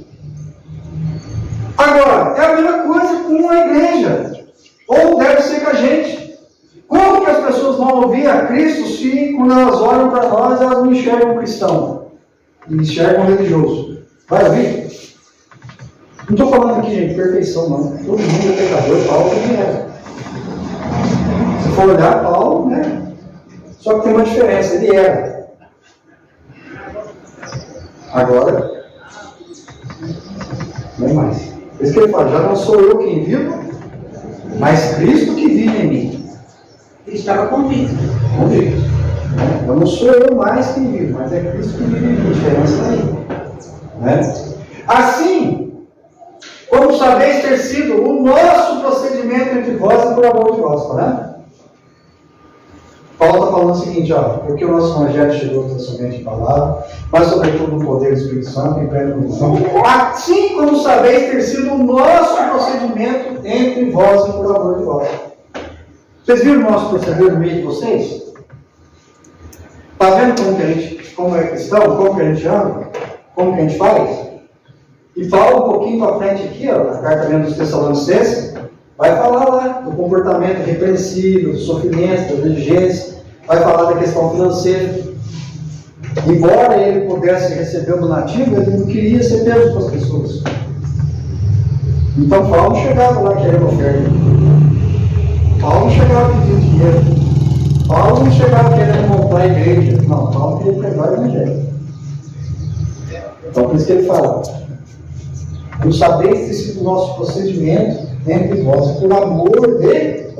Agora, é a mesma coisa com a igreja, ou deve ser com a gente. Como que as pessoas vão ouvir a Cristo se, quando elas olham para nós, elas não enxergam cristão, enxergam religioso? Vai ouvir? Não estou falando aqui, gente, de perfeição, não. Todo mundo é pecador, Paulo também é. Se for olhar, Paulo, né? Só que tem uma diferença, ele era. Agora, não é mais. Por isso que ele fala, já não sou eu quem vivo, mas Cristo que vive em mim. Ele estava convicto. Convicto. Eu não sou eu mais quem vivo, mas é Cristo que vive em mim. A diferença aí. Né? Assim, como sabeis ter sido o nosso procedimento entre vós e por amor de vós, tá vendo? Paulo está falando o seguinte, ó, porque o nosso evangelho chegou tão somente em palavra, mas sobretudo no poder do Espírito Santo, em plena condição. Assim como sabeis ter sido o nosso procedimento entre vós e por amor de vós. Vocês viram o nosso proceder no meio de vocês? Está vendo como é cristão, como que a gente anda, como que a gente faz? E Paulo, um pouquinho para frente aqui, ó, na carta mesmo dos Tessalonicenses, vai falar lá do comportamento repreensível, do sofrimento, da diligência, vai falar da questão financeira. Embora ele pudesse receber o donativo, ele não queria ser peso para as pessoas. Então Paulo chegava lá querendo oferta. Paulo não chegava pedindo dinheiro. Paulo não chegava querendo montar a igreja. Não, Paulo queria pregar o evangelho. Então por isso que ele fala, não sabeis ter sido o nosso procedimento entre vós, por amor de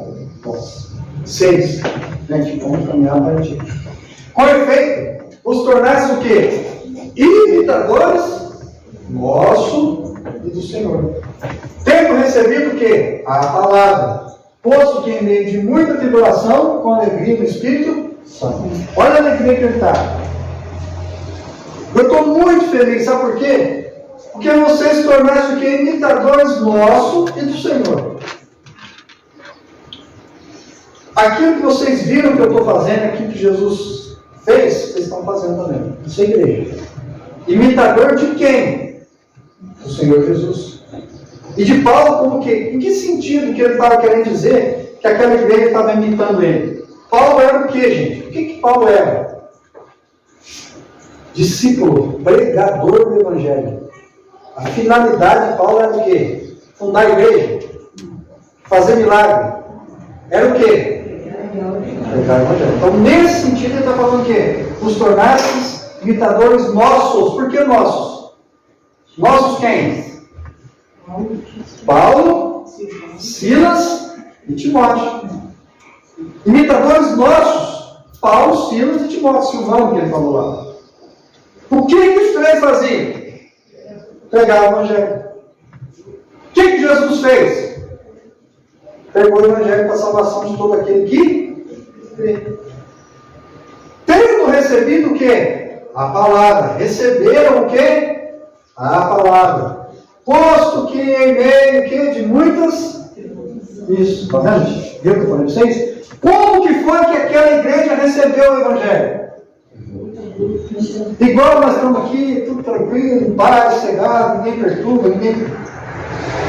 vós. 6. Gente, vamos caminhar para a gente. Com efeito, os tornasse o quê? Imitadores nosso e do Senhor. Tendo recebido o quê? A palavra. Posto que em meio de muita tribulação, com alegria no Espírito Santo. Olha a alegria que ele está. Eu estou muito feliz, sabe por quê? Porque vocês tornassem o quê? Imitadores nossos e do Senhor. Aquilo que vocês viram que eu estou fazendo, aquilo que Jesus fez, vocês estão fazendo também. Isso é igreja. Imitador de quem? Do Senhor Jesus. E de Paulo, como que? Em que sentido que ele estava querendo dizer que aquela igreja estava imitando ele? Paulo era o quê, gente? O que Paulo era? Discípulo, pregador do Evangelho. A finalidade de Paulo era o quê? Fundar a igreja, fazer milagre. Era o quê? Pregar o Evangelho. Então, nesse sentido, ele está falando o quê? Os tornastes imitadores nossos. Por que nossos? Nossos quem? Paulo, Silas e Timóteo. Imitadores nossos. Paulo, Silas e Timóteo. Silvano, que ele falou lá. O que os três faziam? Pregar o Evangelho. O que Jesus fez? Pregou o Evangelho para a salvação de todo aquele que crê. Tendo recebido o quê? A palavra. Receberam o quê? A palavra. Posto que em meio o quê? De muitas. Isso, está vendo? Viu o que eu falei para vocês? Como que foi que aquela igreja recebeu o Evangelho? Igual nós estamos aqui, tudo tranquilo, paz, sossegado, ninguém perturba, ninguém.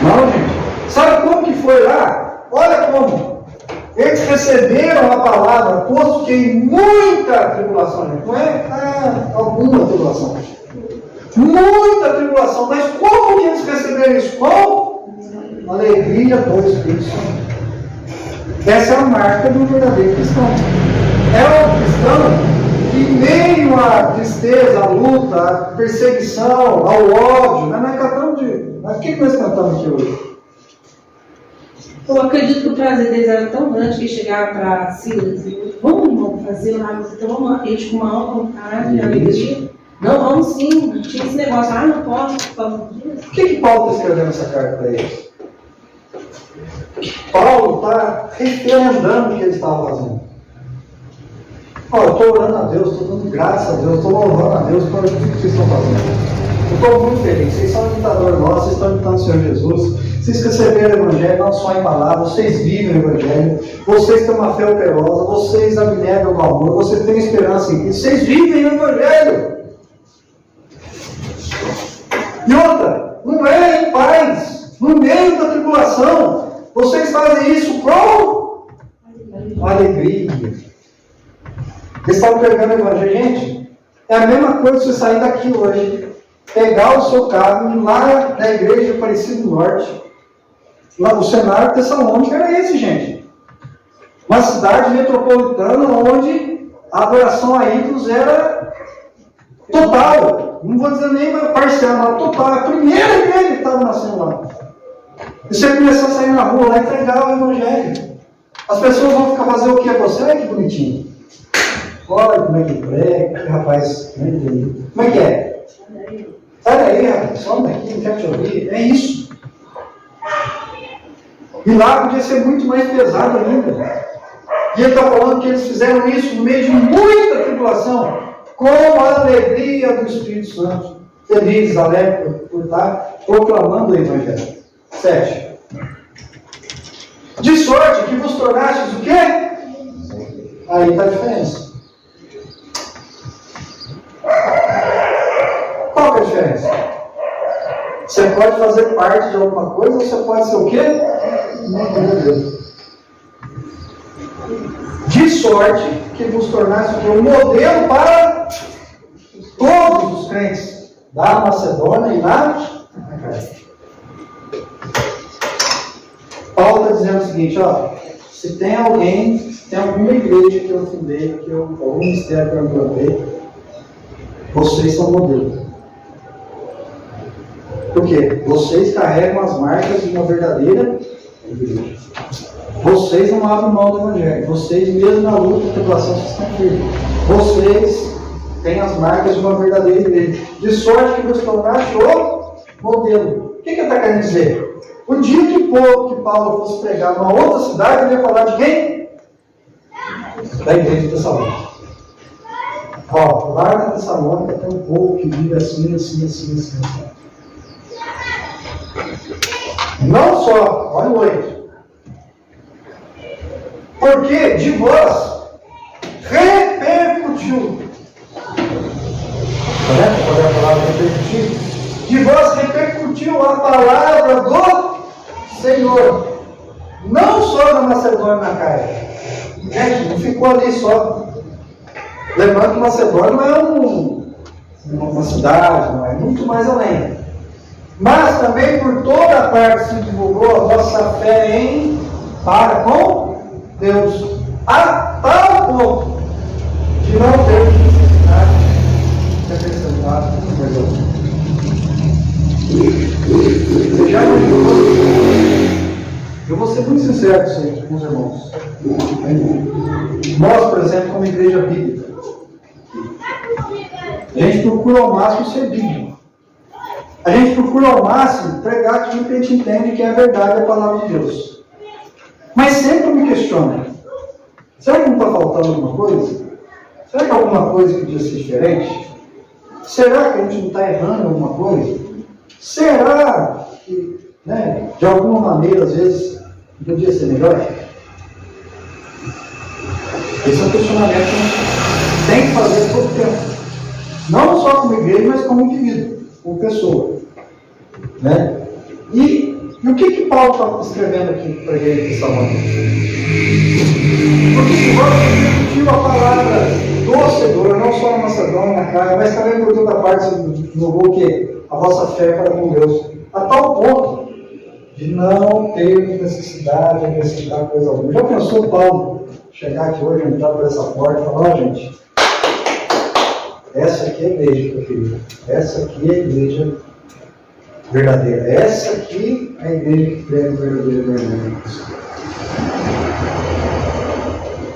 Não, gente. Sabe como que foi lá? Olha como. Eles receberam a palavra, posto que em muita tribulação, gente. Não é alguma tribulação. Muita tribulação. Mas como que eles receberam isso? Com alegria do Espírito Santo. Essa é a marca do verdadeiro cristão. É um cristão que, em meio à tristeza, à luta, à perseguição, ao ódio, nós cantamos de. Mas o que nós cantamos aqui hoje? Eu acredito que o prazer deles era tão grande que chegava para Silas e disse: vamos, irmão, fazer lá, então vamos eles com uma alta vontade, alegria. Não, vamos sim, tinha esse negócio, não posso, por favor. O que Paulo está escrevendo essa carta para eles? Paulo está referendando o que ele estava fazendo. Eu estou orando a Deus, estou dando graças a Deus, estou louvando a Deus por tudo que vocês estão fazendo. Eu estou muito feliz, vocês são imitadores nossos, vocês estão imitando o Senhor Jesus, vocês receberam o Evangelho não só em palavras, vocês vivem o Evangelho, vocês têm uma fé operosa, vocês abnegam do amor, vocês têm esperança em Cristo, vocês vivem o Evangelho. E outra, não é em paz, no meio da tribulação, vocês fazem isso com alegria. Eles estavam pregando o Evangelho. Gente, é a mesma coisa você sair daqui hoje, pegar o seu carro e ir lá na igreja de Aparecido do Norte. Lá, o cenário tessalônico era esse, gente. Uma cidade metropolitana onde a adoração a ídolos era total. Não vou dizer nem parcial, mas total. A primeira igreja que estava nascendo lá. E você começou a sair na rua lá e pregar o Evangelho. As pessoas vão ficar fazer o que a você? Olha que bonitinho. Olha como é que prega, que rapaz, não entendi. Como é que é? Sai daí, rapaz, some daqui, não quero te ouvir. É isso. E lá podia ser muito mais pesado ainda. E ele está falando que eles fizeram isso no meio de muita tribulação, com a alegria do Espírito Santo. Felizes, alegres por estar proclamando o Evangelho. 7. De sorte que vos tornastes o quê? Aí está a diferença. Qual que é a diferença? Você pode fazer parte de alguma coisa ou você pode ser o quê? Modelo. De sorte que vos tornasse um modelo para todos os crentes da Macedônia e na Acáia. Paulo está dizendo o seguinte, se tem alguém, se tem alguma igreja que eu fundei, algum ministério que eu implantei, vocês são modelo. Por quê? Vocês carregam as marcas de uma verdadeira igreja. Vocês não abrem mão do Evangelho. Vocês, mesmo na luta e tribulação, vocês estão firmes. Vocês têm as marcas de uma verdadeira igreja. De sorte que vos tornaste o modelo. O que ele está querendo dizer? O dia que Paulo fosse pregar numa outra cidade, ele ia falar de quem? Da igreja de Tessalônica. Lá na Tessalônica tem um povo que vive assim. Não só, olha o 8. Porque de vós repercutiu. Qual é a palavra repercutiu? De vós repercutiu a palavra do Senhor. não só na Macedônia e na Caia. Gente, não ficou ali só. Lembrando que Macedônia não é uma cidade, não é muito mais além. Mas também por toda a parte se divulgou a vossa fé para com Deus, a tal ponto de não ter necessidade de acrescentar perdão. Você já imaginou? Eu vou ser muito sincero com os irmãos. Nós, por exemplo, como igreja bíblica, a gente procura ao máximo ser bíblico. A gente procura ao máximo pregar aquilo que a gente entende que é a verdade, a palavra de Deus. Mas sempre eu me questiono: será que não está faltando alguma coisa? Será que alguma coisa que podia ser diferente? Será que a gente não está errando alguma coisa? Será que, de alguma maneira, às vezes, podia ser melhor? Esse é um questionamento que a gente tem que fazer todo tempo. Não só como igreja, mas como indivíduo, como pessoa. E o que Paulo está escrevendo aqui para a igreja de Tessalônica? Porque se você repetiu a palavra torcedora, não só na Macedônia, na Caia, mas também por toda parte, no o quê? A vossa fé para com Deus, a tal ponto de não ter necessidade de acrescentar coisa alguma. Já pensou Paulo chegar aqui hoje, entrar por essa porta e falar: gente, essa aqui é a igreja que eu queria, essa aqui é a igreja verdadeira, essa aqui é a igreja que prega o verdadeiro evangelho.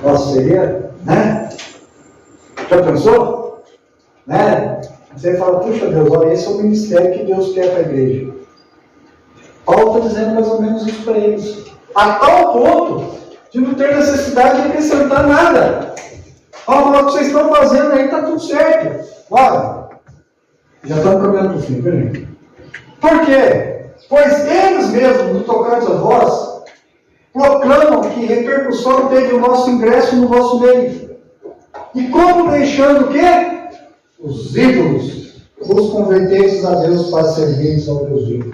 Nossa, seria, Já pensou? Você fala: puxa Deus, olha, esse é o ministério que Deus quer para a igreja. Paulo está dizendo mais ou menos isso para eles. A tal ponto de não ter necessidade de acrescentar nada. Olha, o que vocês estão fazendo aí está tudo certo. Olha, já estamos caminhando para o fim, viu, gente? Por quê? Pois eles mesmos, no tocante a vós, proclamam que repercussão teve o nosso ingresso no vosso meio. E como deixando o quê? Os ídolos, vos convertestes a Deus para servirem ao Deus vivo.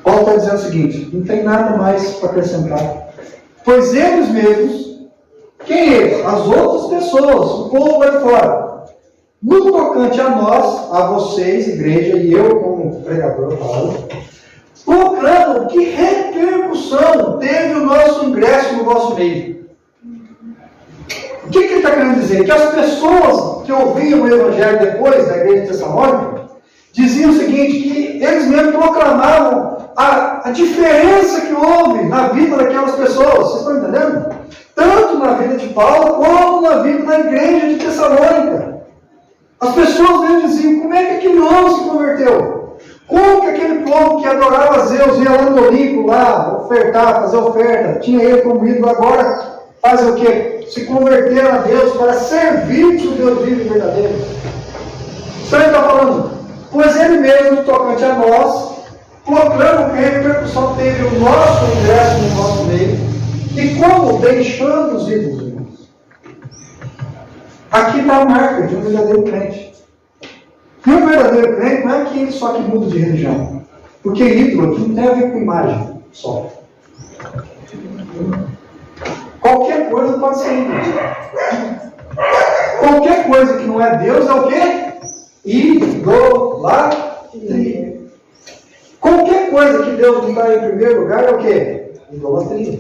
Paulo está dizendo o seguinte: não tem nada mais para acrescentar. Pois eles mesmos, quem eles? As outras pessoas, o povo lá de fora, no tocante a nós, a vocês, igreja, e eu como pregador, Paulo, proclamam que repercussão teve o nosso ingresso no vosso meio. O que ele está querendo dizer? Que as pessoas que ouviam o Evangelho depois da igreja de Tessalônica diziam o seguinte: que eles mesmos proclamavam a diferença que houve na vida daquelas pessoas. Vocês estão entendendo? Tanto na vida de Paulo, como na vida da igreja de Tessalônica. As pessoas mesmo diziam: como é que aquele homem se converteu? Como que aquele povo que adorava Zeus ia lá no Olimpo, lá, ofertar, fazer oferta, tinha ele como ídolo, agora faz o quê? Se converter a Deus para servir o Deus vivo e verdadeiro. Então ele está falando: pois ele mesmo, tocante a nós, proclama que a repercussão teve o nosso ingresso no nosso meio, e como deixando os ídolos. Aqui está a marca de um verdadeiro crente. E um verdadeiro crente não é aquele só que muda de religião, porque ídolo aqui não tem a ver com imagem só. Qualquer coisa pode ser ídolo. Qualquer coisa que não é Deus é o quê? Idolatria. Qualquer coisa que Deus não está em primeiro lugar é o quê? Idolatria.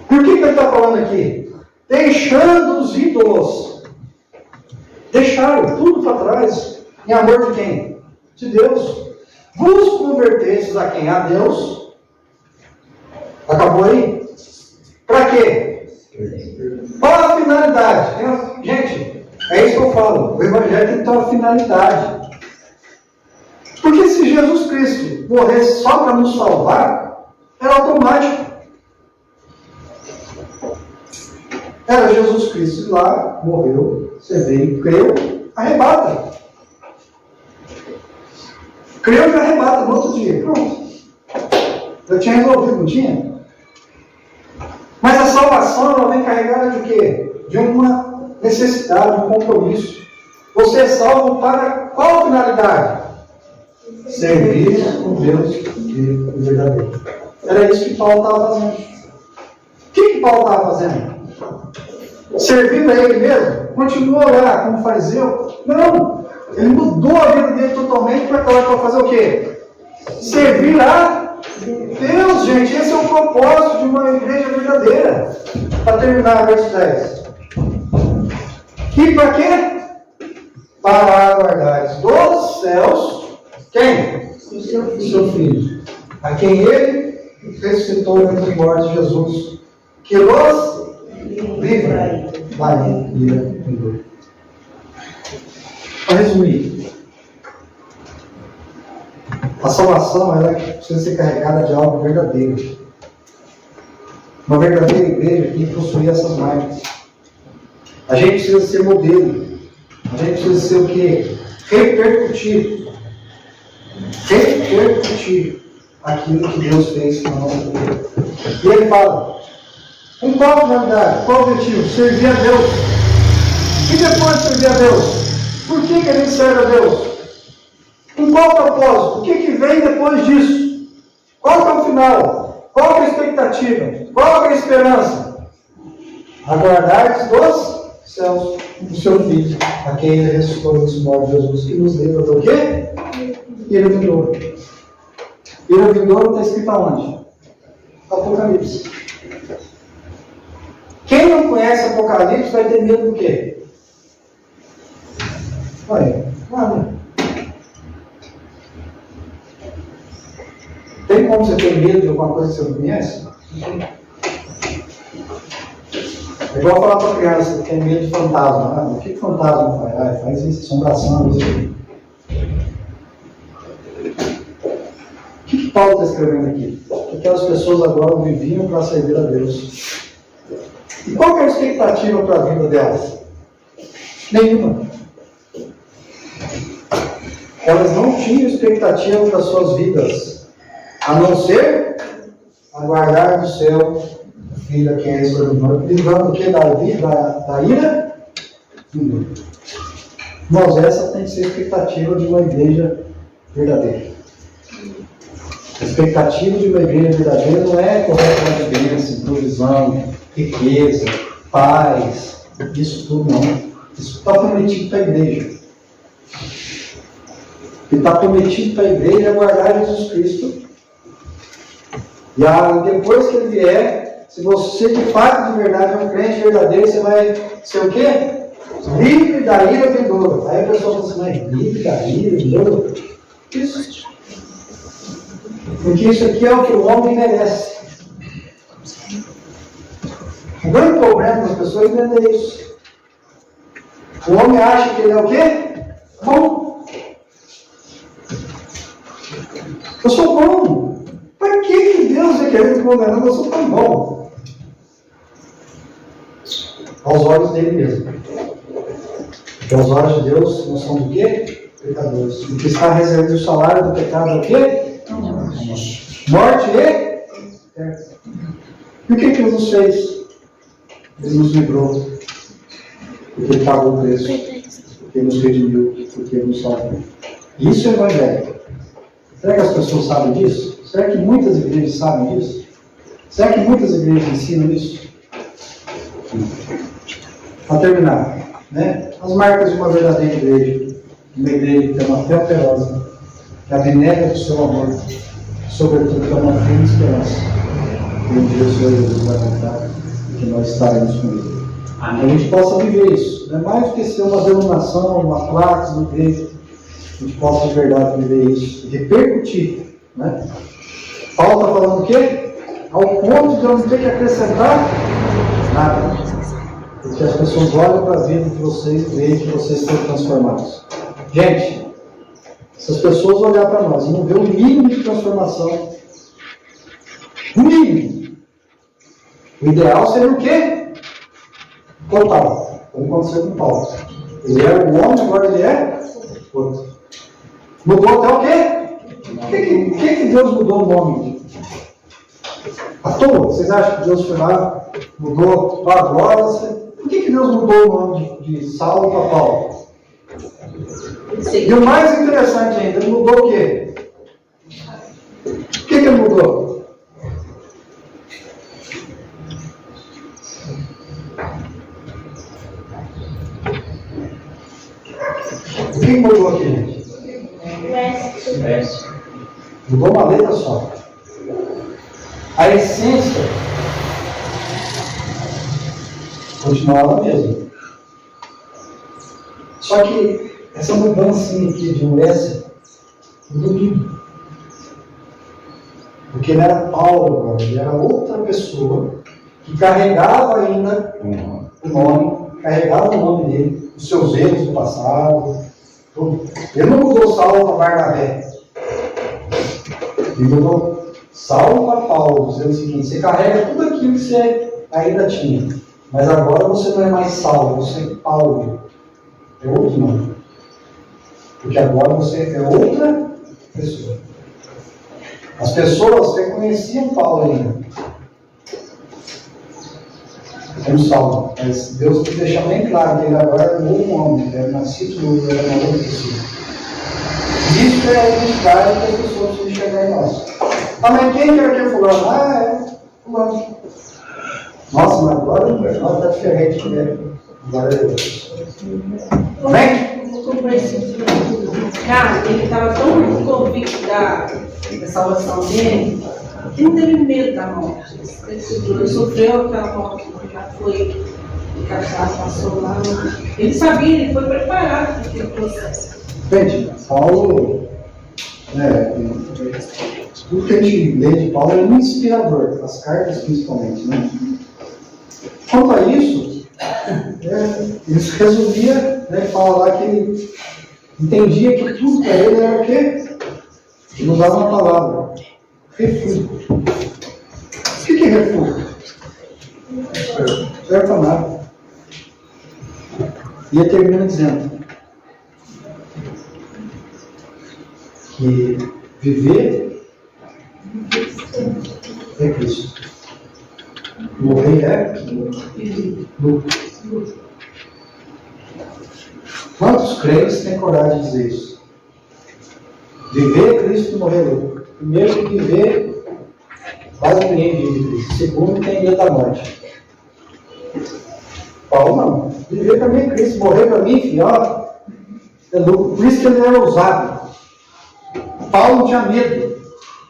Por que ele está falando aqui? Deixando os ídolos. Deixaram tudo para trás. Em amor de quem? De Deus. Vos convertestes a quem? A Deus. Acabou aí? Para quê? Qual a finalidade? Gente, é isso que eu falo. O Evangelho tem que ter uma finalidade. Porque se Jesus Cristo morresse só para nos salvar, era automático. Era Jesus Cristo ir lá, morreu, você veio, creu, arrebata. Creu e arrebata no outro dia. Pronto. Eu tinha resolvido, não tinha? Mas a salvação, ela vem carregada de quê? De uma necessidade, um compromisso. Você é salvo para qual finalidade? Servir o Deus verdadeiro. Era isso que Paulo estava fazendo. O que Paulo estava fazendo? Servindo a ele mesmo? Continuou lá como fariseu? Não! Ele mudou a vida dele totalmente para fazer o quê? Servir a Deus, gente. Esse é o propósito de uma igreja verdadeira. Para terminar, verso 10. E para quê? Para aguardar dos céus, quem? O seu O filho. seu filho. A quem ele ressuscitou entre os mortos, Jesus. Que los livra da ira vindoura. Para resumir, a salvação ela precisa ser carregada de algo verdadeiro. Uma verdadeira igreja tem que possuir essas marcas. A gente precisa ser modelo. A gente precisa ser o quê? Repercutir aquilo que Deus fez na nossa vida. E ele fala, com qual finalidade? Qual objetivo? Servir a Deus. E depois de servir a Deus? Por que a gente serve a Deus? Com qual propósito? O que vem depois disso? Qual que é o final? Qual que é a expectativa? Qual que é a esperança? Aguardar dos céus do seu Filho, a quem ele ressuscitou dos mortos, Jesus, que nos livra do quê? Ira vindoura. Ira vindoura está escrito aonde? Apocalipse. Quem não conhece Apocalipse vai ter medo do quê? Olha, nada. Tem como você ter medo de alguma coisa que você não conhece? É igual falar para a criança que tem medo de fantasma. O que fantasma faz? Ah, faz isso, assombração, isso. O que Paulo está escrevendo aqui? Que aquelas pessoas agora viviam para servir a Deus. E qual que é a expectativa para a vida delas? Nenhuma. Elas não tinham expectativa para suas vidas, a não ser aguardar do céu o Filho a quem é extraordinário, livrando o que? Da ira? Mas essa tem que ser a expectativa de uma igreja verdadeira. A expectativa de uma igreja verdadeira não é correta de bênção, provisão, riqueza, paz, isso tudo não. Isso está prometido para a igreja. O que está prometido para a igreja é guardar Jesus Cristo. E depois que ele vier, se você de fato, de verdade, é um crente verdadeiro, você vai ser o quê? Livre da ira vindoura. Aí a pessoa fala assim, mas livre da ira vindoura? Isso. Porque isso aqui é o que o homem merece. O grande problema das pessoas é entender isso. O homem acha que ele é o quê? Bom. Eu sou bom. Para que Deus vai querer me condenar? Eu sou tão bom. Aos olhos dele mesmo. Porque aos olhos de Deus nós somos o quê? Pecadores. O que está reservado o salário do pecado é o quê? Morte e? E o que Jesus fez? Ele nos livrou. Porque ele pagou o preço. Porque ele nos redimiu. Porque ele nos salvou. Isso é o Evangelho. Será que as pessoas sabem disso? Será que muitas igrejas sabem disso? Será que muitas igrejas ensinam isso? Para terminar, né? As marcas de uma verdadeira igreja. Uma igreja que tem uma fé operosa, que abnega do seu amor, sobretudo que é uma firme esperança. Que um dia o Senhor Jesus vai voltar e que nós estaremos com Ele. Que a gente possa viver isso. Não é mais do que ser uma denominação, uma placa, uma igreja. A gente possa de verdade viver isso e repercutir. Né? Paulo está falando o quê? Ao ponto de eu não ter que acrescentar nada. Porque as pessoas olham para a vida de vocês e veem que vocês estão transformados. Gente, se as pessoas olharem para nós e não ver o mínimo de transformação, o mínimo, o ideal seria o quê? Total. Como aconteceu com Paulo. Ele era um homem, agora ele é outro. Mudou até o quê? O que Deus mudou o nome? À toa? Vocês acham que Deus foi lá, mudou agora? Por que Deus mudou o nome de Saulo para Paulo? Sim. E o mais interessante ainda, ele mudou o quê? O que ele mudou? O que mudou aqui, gente? Mudou uma letra só. A essência continuava a mesma. Só que essa mudança aqui de um S mudou tudo. Porque ele era Paulo agora, ele era outra pessoa que carregava ainda o nome, carregava o nome dele, os seus erros do passado, tudo. Ele não mudou Saulo para Barnabé. Ele mudou Saulo para Paulo, dizendo o seguinte: você carrega tudo aquilo que você ainda tinha, mas agora você não é mais Saulo, você é Paulo. É outro nome. Porque agora você é outra pessoa. As pessoas reconheciam Paulo ainda como Saulo, mas Deus quis deixar bem claro que ele agora era um novo homem, ele era nascido novo, ele era uma outra pessoa. Isso é a identidade que as pessoas precisam enxergar em nós. Ah, mas quem que é fulano? Ah, é fulano. Nossa, mas agora está diferente, né? Agora é Deus. Amém? Cara, ele estava tão convicto da salvação dele, que não teve medo da morte. Ele sofreu aquela morte, já foi encaixado, passou lá. Ele sabia, ele foi preparado para aquele processo. Gente, Paulo, tudo que a gente lê de Paulo é um inspirador, as cartas principalmente, né? Quanto a isso, ele se resumia, fala lá que ele entendia que tudo para ele era o quê? Ele usava uma palavra: refúgio. O que é refúgio? Não serve para nada. E ele termina dizendo que viver é Cristo. Morrer é lucro. Quantos crentes têm coragem de dizer isso? Viver é Cristo e morrer é lucro. Primeiro, que viver, quase ninguém vive Cristo. Segundo, tem medo da morte. Paulo não. Viver para mim é Cristo, morrer para mim, filho, é lucro. Por isso que ele era ousado. Paulo não tinha medo.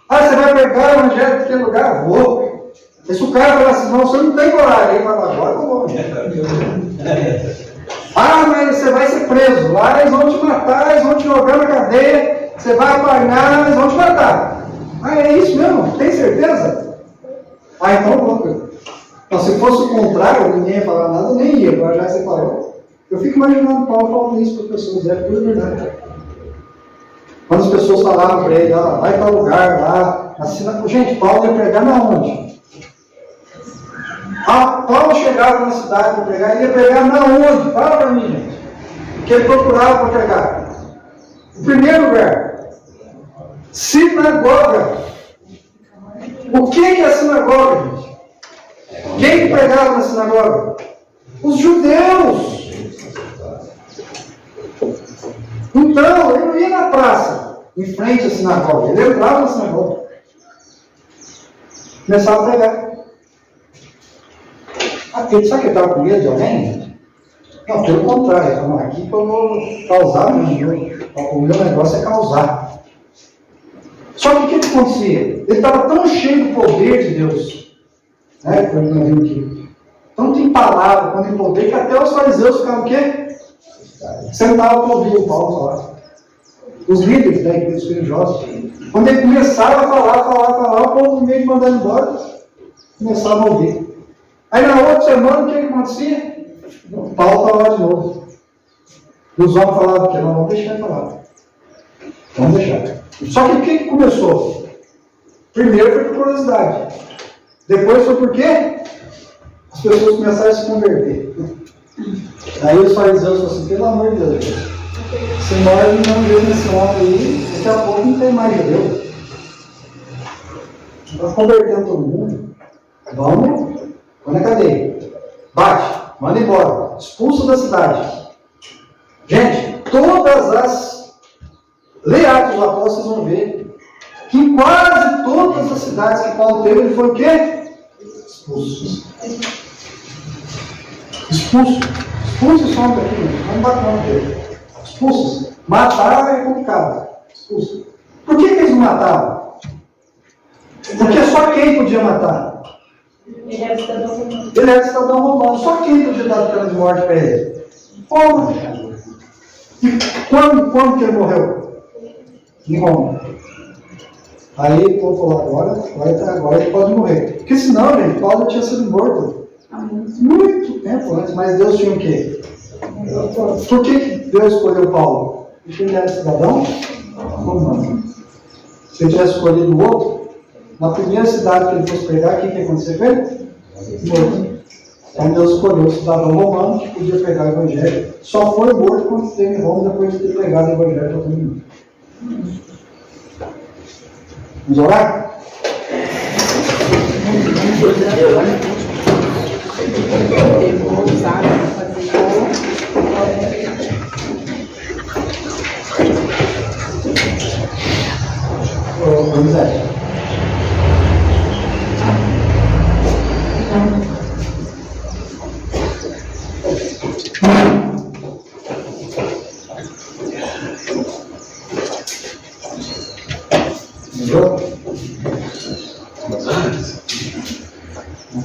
Ah, você vai pregar o evangelho em qualquer lugar? Vou. E se o cara falar assim: não, você não tem coragem, ele fala: agora eu vou. Ah, mas você vai ser preso. Lá eles vão te matar, eles vão te jogar na cadeia, você vai apanhar, eles vão te matar. Ah, é isso mesmo? Tem certeza? Ah, então vou. Então, se fosse o contrário, ninguém ia falar nada, nem ia. Agora já você falou. Eu fico imaginando Paulo falando isso para as pessoas, é tudo verdade. Quando as pessoas falavam para ele: vai para o lugar lá, assina. Gente, Paulo ia pregar na onde? Paulo chegava na cidade para pregar, ele ia pregar na onde? Fala para mim, gente. Que ele procurava para pregar. O primeiro lugar, sinagoga. O que é sinagoga, gente? Quem pregava na sinagoga? Os judeus. Então, ele não ia na praça, em frente à sinagoga, ele entrava na sinagoga. Começava a pregar. Ele sabe que ele estava com medo de alguém? Não, pelo contrário, ele falou: aqui que eu vou causar mesmo. O meu negócio é causar. Só que o que acontecia? Ele estava tão cheio do poder de Deus, quando nós vimos aqui, tanto empalado, quando em poder, que até os fariseus ficavam o quê? Sentavam para ouvir o Paulo falar. Os líderes da igreja religiosa. Quando ele começava a falar, o povo, no meio de mandar embora, começava a ouvir. Aí na outra semana, o que acontecia? O Paulo estava lá de novo. E os homens falavam que não, vamos deixar ele falar. Vamos deixar. Só que o que começou? Primeiro foi por curiosidade. Depois foi por quê? As pessoas começaram a se converter. Aí os fariseus falaram assim: pelo amor de Deus, se nós não vemos esse homem aí, daqui a pouco não tem mais judeu. Nós convertendo todo mundo. Vamos. Põe na cadeia, bate, manda embora, expulsa da cidade. Gente, todas as leatos dos apóstolos, vocês vão ver que em quase todas as cidades que Paulo teve, ele foi o quê? Expulso. Expulso esse homem daqui, vamos bater o nome dele. Expulsa. Matar é complicado. Expulsa. Por que eles não matavam? Porque só quem podia matar? Ele era cidadão romano. Ele era cidadão romano. Só quem podia dar pena de morte para ele? Roma. E quando que ele morreu? Em Roma. Aí o povo falou, agora ele pode morrer. Porque senão, gente, Paulo tinha sido morto muito tempo antes. Mas Deus tinha o quê? Por que Deus escolheu Paulo? Porque ele era cidadão romano. Se ele tivesse escolhido o outro, na primeira cidade que ele fosse pregar, o que ia acontecer com ele? Morto. Então Deus escolheu o cidadão romano que podia pregar o evangelho. Só foi morto quando esteve em Roma depois de ter pregado o evangelho para todo mundo. Vamos orar? Vamos lá.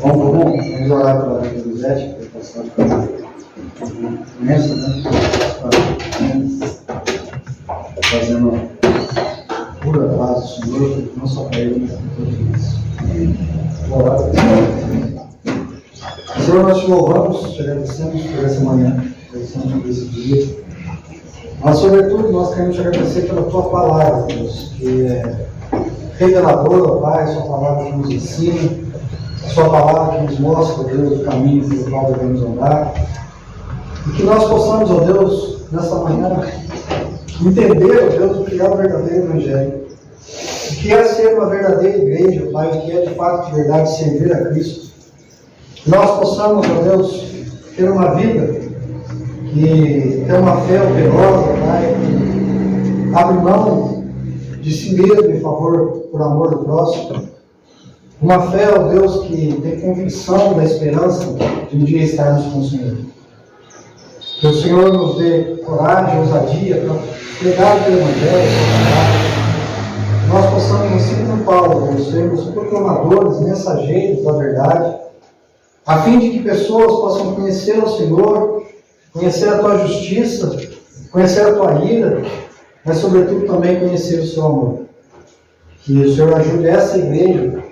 Vamos orar pela vida do Zé, que vai passar nessa, né? Fazendo pura paz do Senhor, não só para ele, mas para todos nós. Vou orar. Senhor, nós te louvamos, te agradecemos por essa manhã, agradecemos por esse dia. Mas, sobretudo, nós queremos te agradecer pela tua palavra, Deus, que é reveladora, Pai, sua palavra que nos ensina, a sua palavra que nos mostra, Deus, o caminho pelo qual devemos andar. E que nós possamos, ó Deus, nesta manhã, entender, ó Deus, o que é o verdadeiro Evangelho. O que é ser uma verdadeira igreja, Pai, o que é de fato, de verdade, servir a Cristo. Que nós possamos, ó Deus, ter uma vida que tem uma fé operosa, Pai, que abre mão de si mesmo em favor, por amor do próximo. Uma fé, ó Deus, que tem convicção da esperança de um dia estarmos com o Senhor. Que o Senhor nos dê coragem, ousadia para pregar o teu Evangelho, nós possamos, assim como Paulo, Deus, sermos proclamadores, mensageiros da verdade, a fim de que pessoas possam conhecer o Senhor, conhecer a tua justiça, conhecer a tua ira, mas sobretudo também conhecer o seu amor. Que o Senhor ajude essa igreja,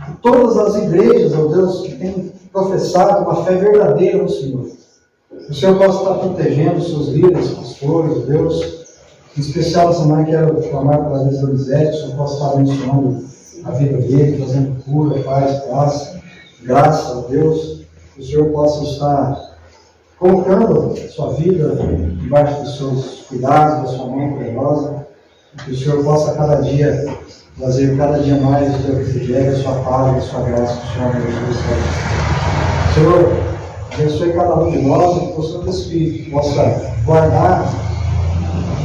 e todas as igrejas, ó Deus, que têm professado uma fé verdadeira no Senhor. Que o Senhor possa estar protegendo os seus líderes, pastores, Deus. Em especial essa manhã quero clamar pela vida do Zé, que o Senhor possa estar abençoando a vida dele, trazendo cura, paz, graça. Graças a Deus, que o Senhor possa estar colocando a sua vida debaixo dos seus cuidados, da sua mão poderosa, que o Senhor possa cada dia trazer cada dia mais o teu refrigério, a sua paz, a sua graça, que o Senhor abençoe. Senhor, abençoe cada um de nós e que o Santo Espírito possa guardar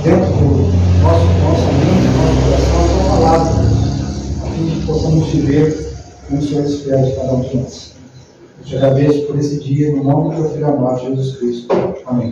dentro do nossa mente, do nosso coração, a tua palavra, a fim de que possamos viver como o Senhor espera de cada um de nós. Eu te agradeço por esse dia, no nome do teu Filho amado, Jesus Cristo. Amém.